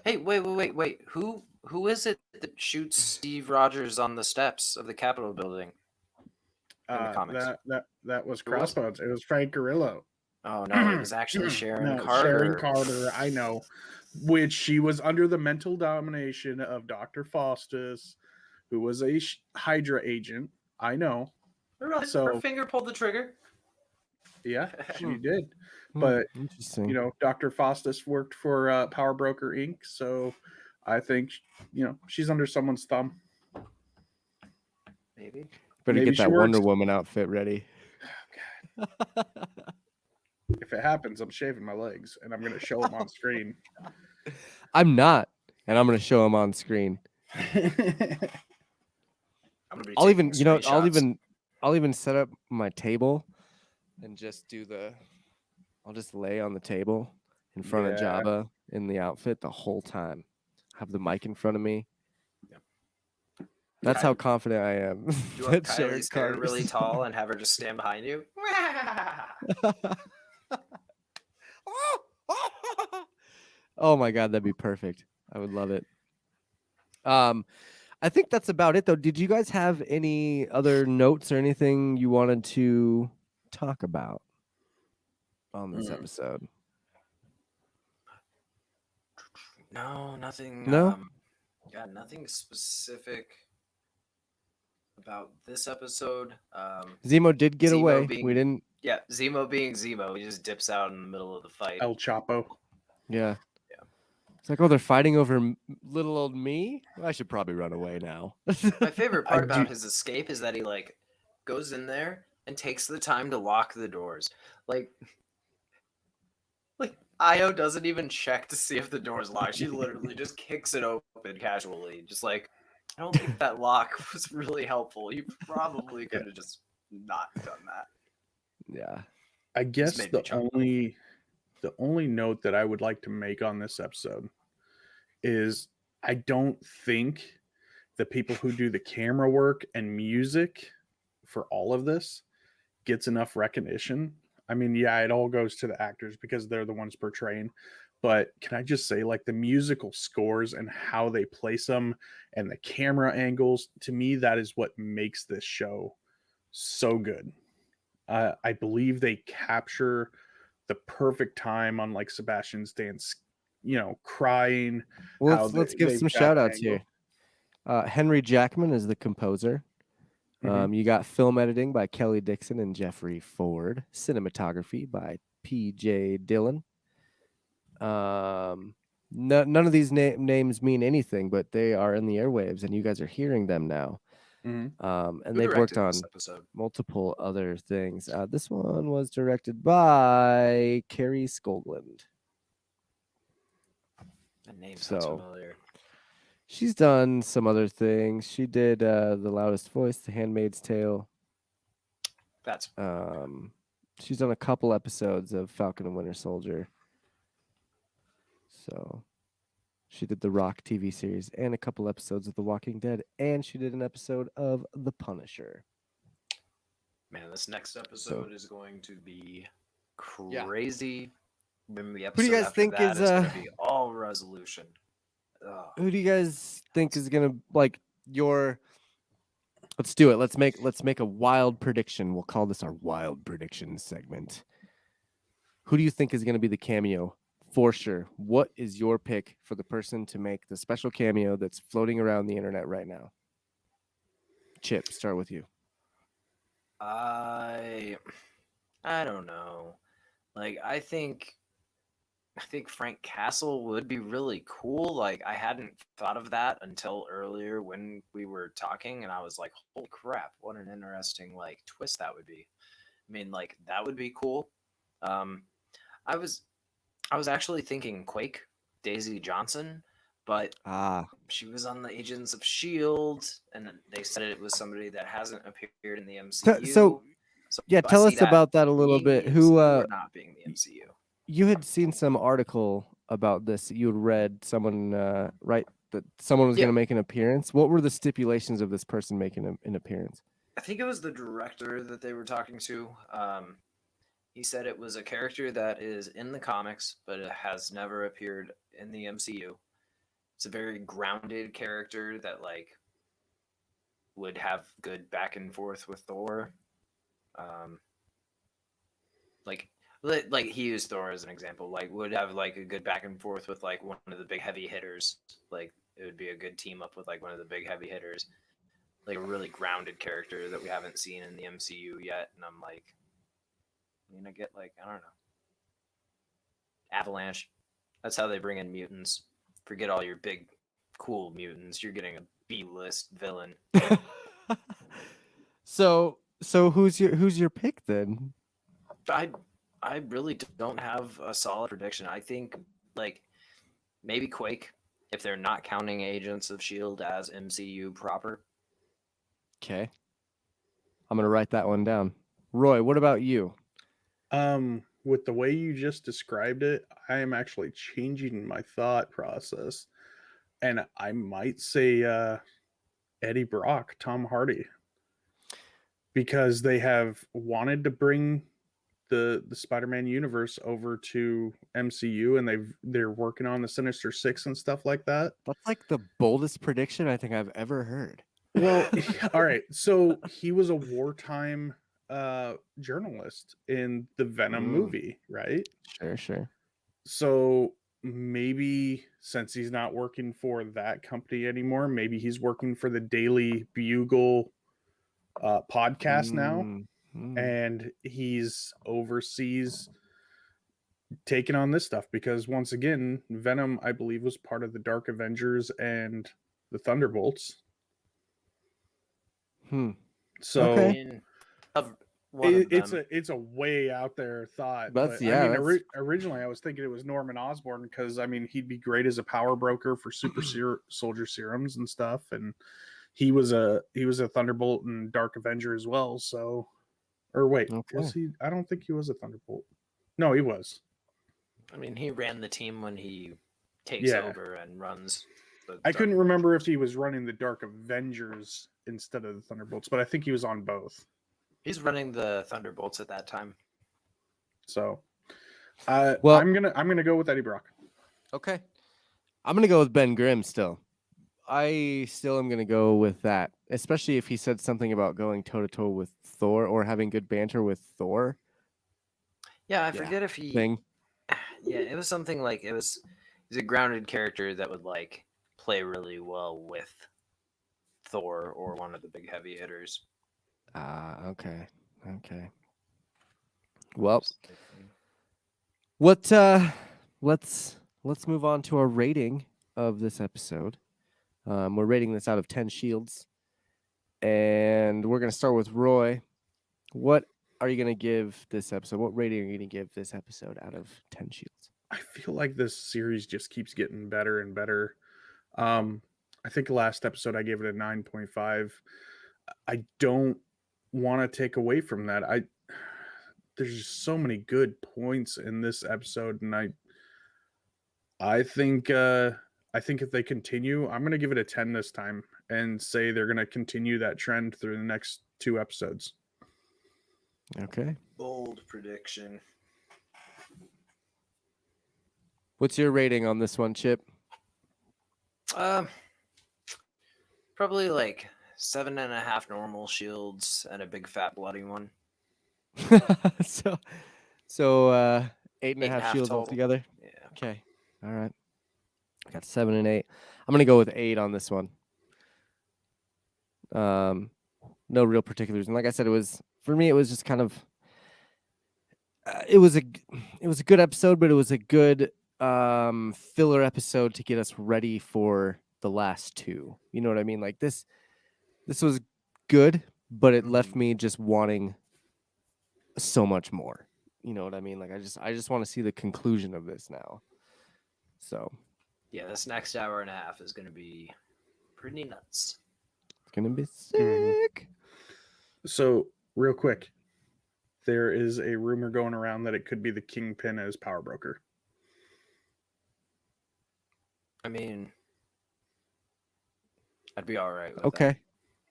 Hey, wait. Who is it that shoots Steve Rogers on the steps of the Capitol building? In the comics? That was Crossbones. It was Frank Grillo. Oh no, it was actually Sharon Carter. Sharon Carter, I know. Which she was under the mental domination of Dr. Faustus, who was a Hydra agent. I know. Her finger pulled the trigger. Yeah, she did. But interesting. Dr. Faustus worked for Power Broker Inc. So I think she's under someone's thumb. Maybe. Better get that Wonder Woman outfit ready. Oh, God. If it happens, I'm shaving my legs and I'm going to show them on screen. I'm not, and I'm going to show them on screen. I'll even set up my table and just I'll just lay on the table in front of Jabba in the outfit the whole time. Have the mic in front of me. Yep. That's how confident I am. Do a Kylie's hair really tall and have her just stand behind you? Oh my God, that'd be perfect. I would love it. I think that's about it, though. Did you guys have any other notes or anything you wanted to talk about on this episode? No, nothing. No? Nothing specific about this episode. Zemo did get away. We didn't. Yeah, Zemo being Zemo, he just dips out in the middle of the fight. El Chapo. Yeah. It's like, oh, they're fighting over little old me? I should probably run away now. My favorite part about his escape is that he like goes in there and takes the time to lock the doors. Like Io doesn't even check to see if the door's locked. She literally just kicks it open casually. Just like, I don't think that lock was really helpful. You probably could have just not done that. Yeah. I guess the only note that I would like to make on this episode is I don't think the people who do the camera work and music for all of this gets enough recognition. I mean, yeah, it all goes to the actors because they're the ones portraying. But can I just say, like, the musical scores and how they place them and the camera angles, to me, that is what makes this show so good. I believe they capture the perfect time on like Sebastian Stan's, crying. Well, How let's give they've some got shout the outs angle. here. Henry Jackman is the composer. Mhm. You got film editing by Kelly Dixon and Jeffrey Ford. Cinematography by P.J. Dillon. None of these names mean anything, but they are in the airwaves, and you guys are hearing them now. Mhm. And Who they've worked directed this on episode? multiple other things. This one was directed by Carrie Skoglund. That name sounds So familiar. she's done some other things. She did The Loudest Voice, The Handmaid's Tale. That's She's done a couple episodes of Falcon and Winter Soldier. So she did the Rock TV series and a couple episodes of The Walking Dead, and she did an episode of The Punisher. man. This next episode is going to be Yeah. crazy. Then the Who do you episode guys after think that is is going to be all resolution. Ugh. who do you guys think is gonna like your let's do it. Let's make a wild prediction. We'll call this our wild prediction segment. Who do you think is gonna be the cameo? For sure. What is your pick for the person to make the special cameo that's floating around the internet right now? Chip, start with you. I don't know. Like I think Frank Castle would be really cool. Like I hadn't thought of that until earlier when we were talking, and I was like, "Holy crap! What an interesting like twist that would be." I mean, like that would be cool. Um, I was actually thinking Quake, Daisy Johnson, but Ah. she was on the Agents of Shield, and they said it was somebody that hasn't appeared in the So, MCU. so So yeah, I tell see us that about that a little being the bit. Who MCU or not being the MCU. you had seen some article about this. You had read someone right that someone was Yeah, going to make an appearance. What were the stipulations of this person making an appearance? I think it was the director that they were talking to. He said it was a character that is in the comics, but it has never appeared in the MCU. It's a very grounded character that like would have good back and forth with Thor. Um, like like he used Thor as an example. Like would have like a good back and forth with like one of the big heavy hitters. Like it would be a good team up with like one of the big heavy hitters. Like a really grounded character that we haven't seen in the MCU yet. And I'm like, I'm gonna get like I don't know, Avalanche. That's how they bring in mutants. Forget all your big cool mutants. You're getting a B-list villain. So who's your pick then? I I really don't have a solid prediction. I think like maybe Quake if they're not counting Agents of Shield as MCU proper. Okay. I'm going to write that one down. Roy, what about you? With the way you just described it, I am actually changing my thought process, and I might say Eddie Brock, Tom Hardy, because they have wanted to bring the Spider-Man universe over to MCU, and they're working on the Sinister Six and stuff like that. That's like the boldest prediction I think I've ever heard. Well, all right. So he was a wartime journalist in the Venom movie, right? Sure. So maybe since he's not working for that company anymore, maybe he's working for the Daily Bugle podcast now, and he's overseas taking on this stuff because once again, Venom, I believe, was part of the Dark Avengers and the Thunderbolts. So Okay. I mean, of one of them. it's a way out there thought, That's but I mean, originally I was thinking it was Norman Osborn because I mean he'd be great as a power broker for soldier serums and stuff, and he was a Thunderbolt and Dark Avenger as well. So, or wait, was he? I don't think he was a Thunderbolt. No, he was. I mean, he ran the team when he takes over and runs. I couldn't remember if he was running the Dark Avengers instead of the Thunderbolts, but I think he was on both. He's running the Thunderbolts at that time. So, I'm gonna go with Eddie Brock. Okay. I'm gonna go with Ben Grimm still. I still am gonna go with that especially if he said something about going toe to toe with Thor or having good banter with Thor. Yeah, I Yeah. forget if he. Thing. Yeah, it was something like he's a grounded character that would like play really well with Thor or one of the big heavy hitters. Okay. Okay. Well, Just thinking. what let's move on to our rating of this episode. We're rating this out of 10 shields. And we're gonna start with Roy. What are you gonna give this episode? What rating are you gonna give this episode out of 10 shields? I feel like this series just keeps getting better and better. I think last episode I gave it a 9.5. I don't want to take away from that. There's just so many good points in this episode, and I think if they continue, I'm gonna give it a 10 this time and say they're gonna continue that trend through the next 2 episodes. Okay. Bold prediction. What's your rating on this one, Chip? Probably like 7.5 normal shields and a big fat bloody one. so so 8.5 8.5 shields total. altogether. Yeah. Okay. All right. I got 7 and 8. I'm gonna go with 8 on this one. No real particulars, and like I said, it was for me. It was just kind of. It was a good episode, but it was a good filler episode to get us ready for the last 2. You know what I mean? Like this was good, but it left me just wanting so much more. You know what I mean? Like I just want to see the conclusion of this now. So Yeah, this next hour and a half is going to be pretty nuts. it's gonna be sick. So, real quick, there is a rumor going around that it could be the Kingpin as Power Broker. I mean, I'd be all right with Okay.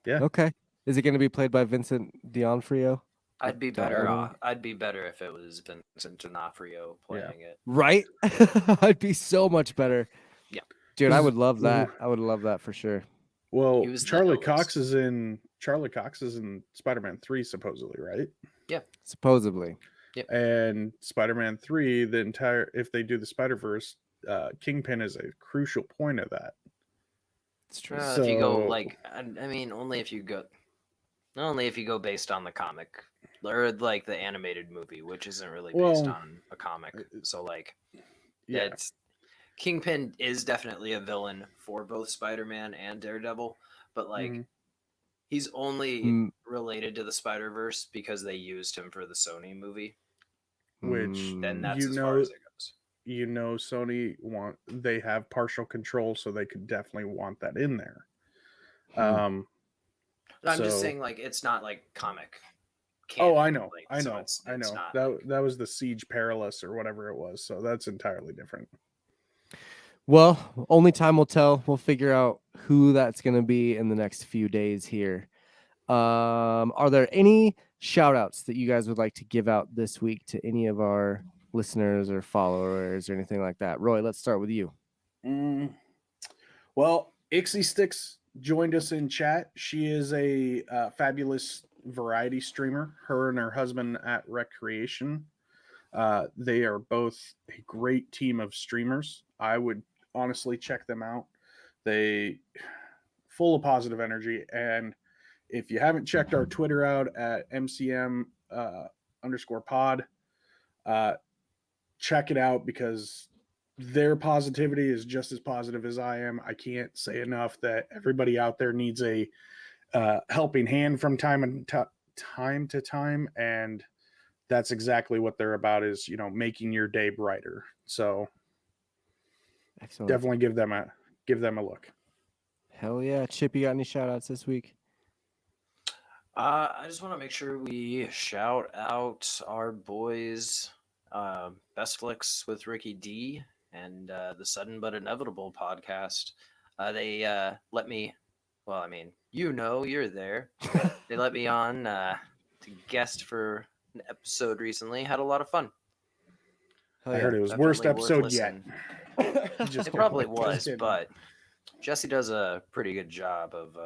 that. Yeah. Okay. Is it gonna be played by Vincent D'Onofrio? I'd be That better. one? I'd be better if it was Vincent D'Onofrio playing it. Right? I'd be so much better. Yeah. Dude, I would love that. I would love that for sure. Well, He was the Charlie illest. Cox is in Spider-Man 3 supposedly, right? Supposedly. And Spider-Man 3, if they do the Spider-Verse, Kingpin is a crucial point of that. It's true. If you go So- like, I mean, only if you go based on the comic or like the animated movie, which isn't really based Well, on a comic. So like, Yeah. it's Kingpin is definitely a villain for both Spider-Man and Daredevil, but like Mhm. he's only Mm. related to the Spider-Verse because they used him for the Sony movie. Which Then Mm. that's You as know- far as it goes. Sony they have partial control, so they could definitely want that in there. Hmm. I'm just So- saying, like, it's not like comic. Oh, I canon, know, like, I so know, it's I know. not, That like- that was the Siege Perilous or whatever it was, so that's entirely different. Well, only time will tell. We'll figure out who that's going to be in the next few days here. Are there any shout outs that you guys would like to give out this week to any of our listeners or followers or anything like that? Roy, let's start with you. Well, Ixie Sticks joined us in chat. She is a fabulous variety streamer. Her and her husband at Recreation. They are both a great team of streamers. I would honestly check them out. They full of positive energy. And if you haven't checked our Twitter out at MCM _ pod, check it out because their positivity is just as positive as I am. I can't say enough that everybody out there needs a helping hand from time to time, and that's exactly what they're about, is making your day brighter. So Excellent. definitely give them a look. Hell yeah. Chip, you got any shout outs this week? I just want to make sure we shout out our boys, Best Flicks with Ricky D and the Sudden But Inevitable podcast. They let me, well, I mean, you're there. They let me on to guest for an episode recently. Had a lot of fun. Hell I yeah. heard it was Definitely worst worth episode yet. listening. Just It probably kidding. Just was, kidding. but Jesse does a pretty good job of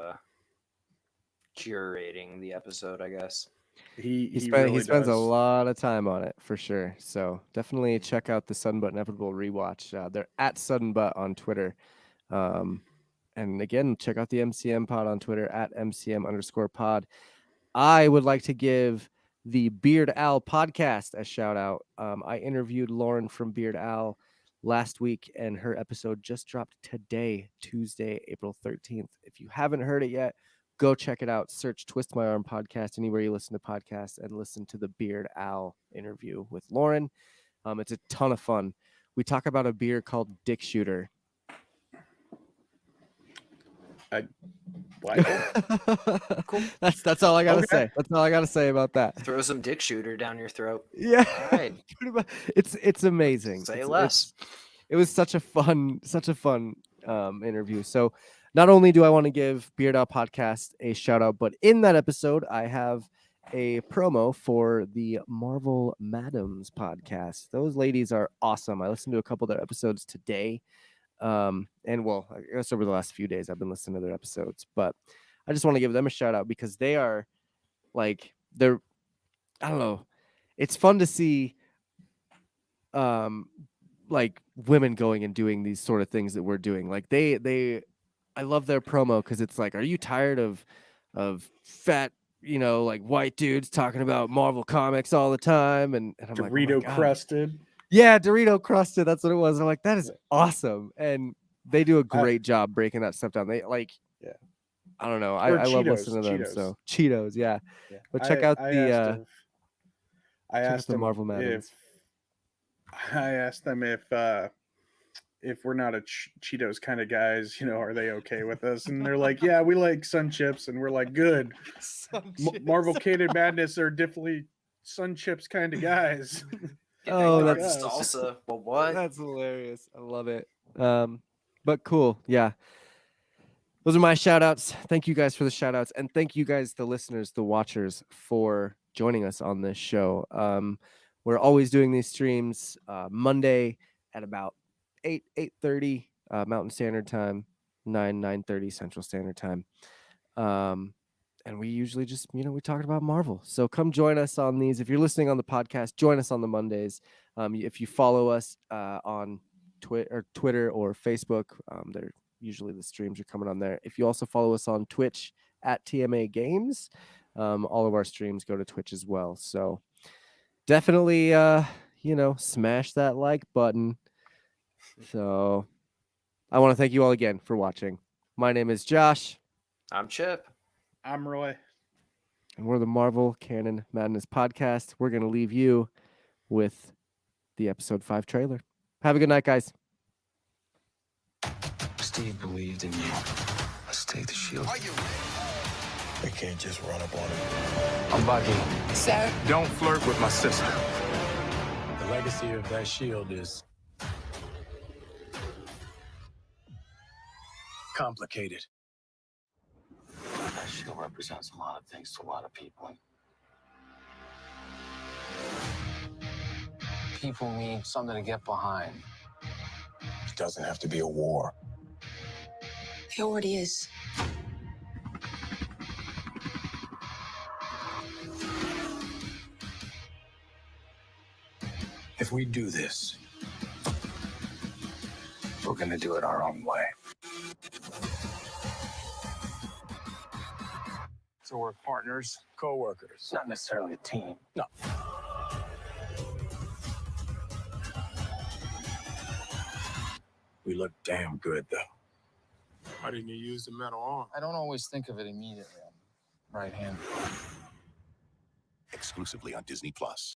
curating the episode, I guess. He He really spends a does. lot of time on it for sure. So definitely check out the Sudden But Inevitable rewatch. They're at Sudden But on Twitter. And again, check out the MCM pod on Twitter at MCM_pod. I would like to give the Beard Owl podcast a shout out. I interviewed Lauren from Beard Owl last week, and her episode just dropped today, Tuesday, April 13th. If you haven't heard it yet, go check it out. Search Twist My Arm podcast anywhere you listen to podcasts and listen to the Beard Owl interview with Lauren. It's a ton of fun. We talk about a beer called Dick Shooter. What? Cool. That's all I gotta Okay. say. That's all I gotta say about that. Throw some Dick Shooter down your throat. Yeah, All right. pretty much. It's amazing. Say It's- less. It was such a fun interview. So not only do I want to give Beard Owl Podcast a shout out, but in that episode I have a promo for the Marvel Madams podcast. Those ladies are awesome. I listened to a couple of their episodes today. And well, I guess over the last few days I've been listening to their episodes, but I just want to give them a shout out because they are like, I don't know, it's fun to see like women going and doing these sort of things that we're doing. Like I love their promo because it's like, are you tired of fat, like white dudes talking about Marvel comics all the time? And I'm like, oh my Dorito God. crusted. Yeah, Dorito crusted. That's what it was. I'm like, that is awesome, and they do a great job breaking that stuff down. They like, Yeah. I don't know. Or I love Cheetos, listening to them. Cheetos. So Cheetos, yeah. Yeah. But check out I the asked them Marvel Madams. if we're not a Cheetos kind of guys, are they okay with us? And they're like, yeah, we like Sun Chips, and we're like, good. Marvel Canon Madness are definitely Sun Chips kind of guys. Oh, that's that's- salsa. Well, what? That's hilarious. I love it. But cool. Yeah. Those are my shout outs. Thank you guys for the shout outs. And thank you guys, the listeners, the watchers, for joining us on this show. We're always doing these streams Monday at about 8:30 Mountain Standard Time, 9:30 Central Standard Time. And we usually just, we talk about Marvel. So come join us on these. If you're listening on the podcast, join us on the Mondays. If you follow us on Twitter or Facebook, they're usually the streams are coming on there. If you also follow us on Twitch at TMA Games, all of our streams go to Twitch as well. So definitely, smash that like button. So I want to thank you all again for watching. My name is Josh. I'm Chip. I'm Roy. And we're the Marvel Canon Madness podcast. We're going to leave you with the episode 5 trailer. Have a good night, guys. Steve believed in you. Let's take the shield. We can't just run up on him. I'm Bucky. Sir? Don't flirt with my sister. The legacy of that shield is complicated. That shield represents a lot of things to a lot of people. People need something to get behind. It doesn't have to be a war. It already is. If we do this, We're gonna do it our own way. so we're partners, co-workers. It's not necessarily a team. No. We look damn good, though. Why didn't you use the metal arm? I don't always think of it immediately. I'm right-handed. Exclusively on Disney Plus.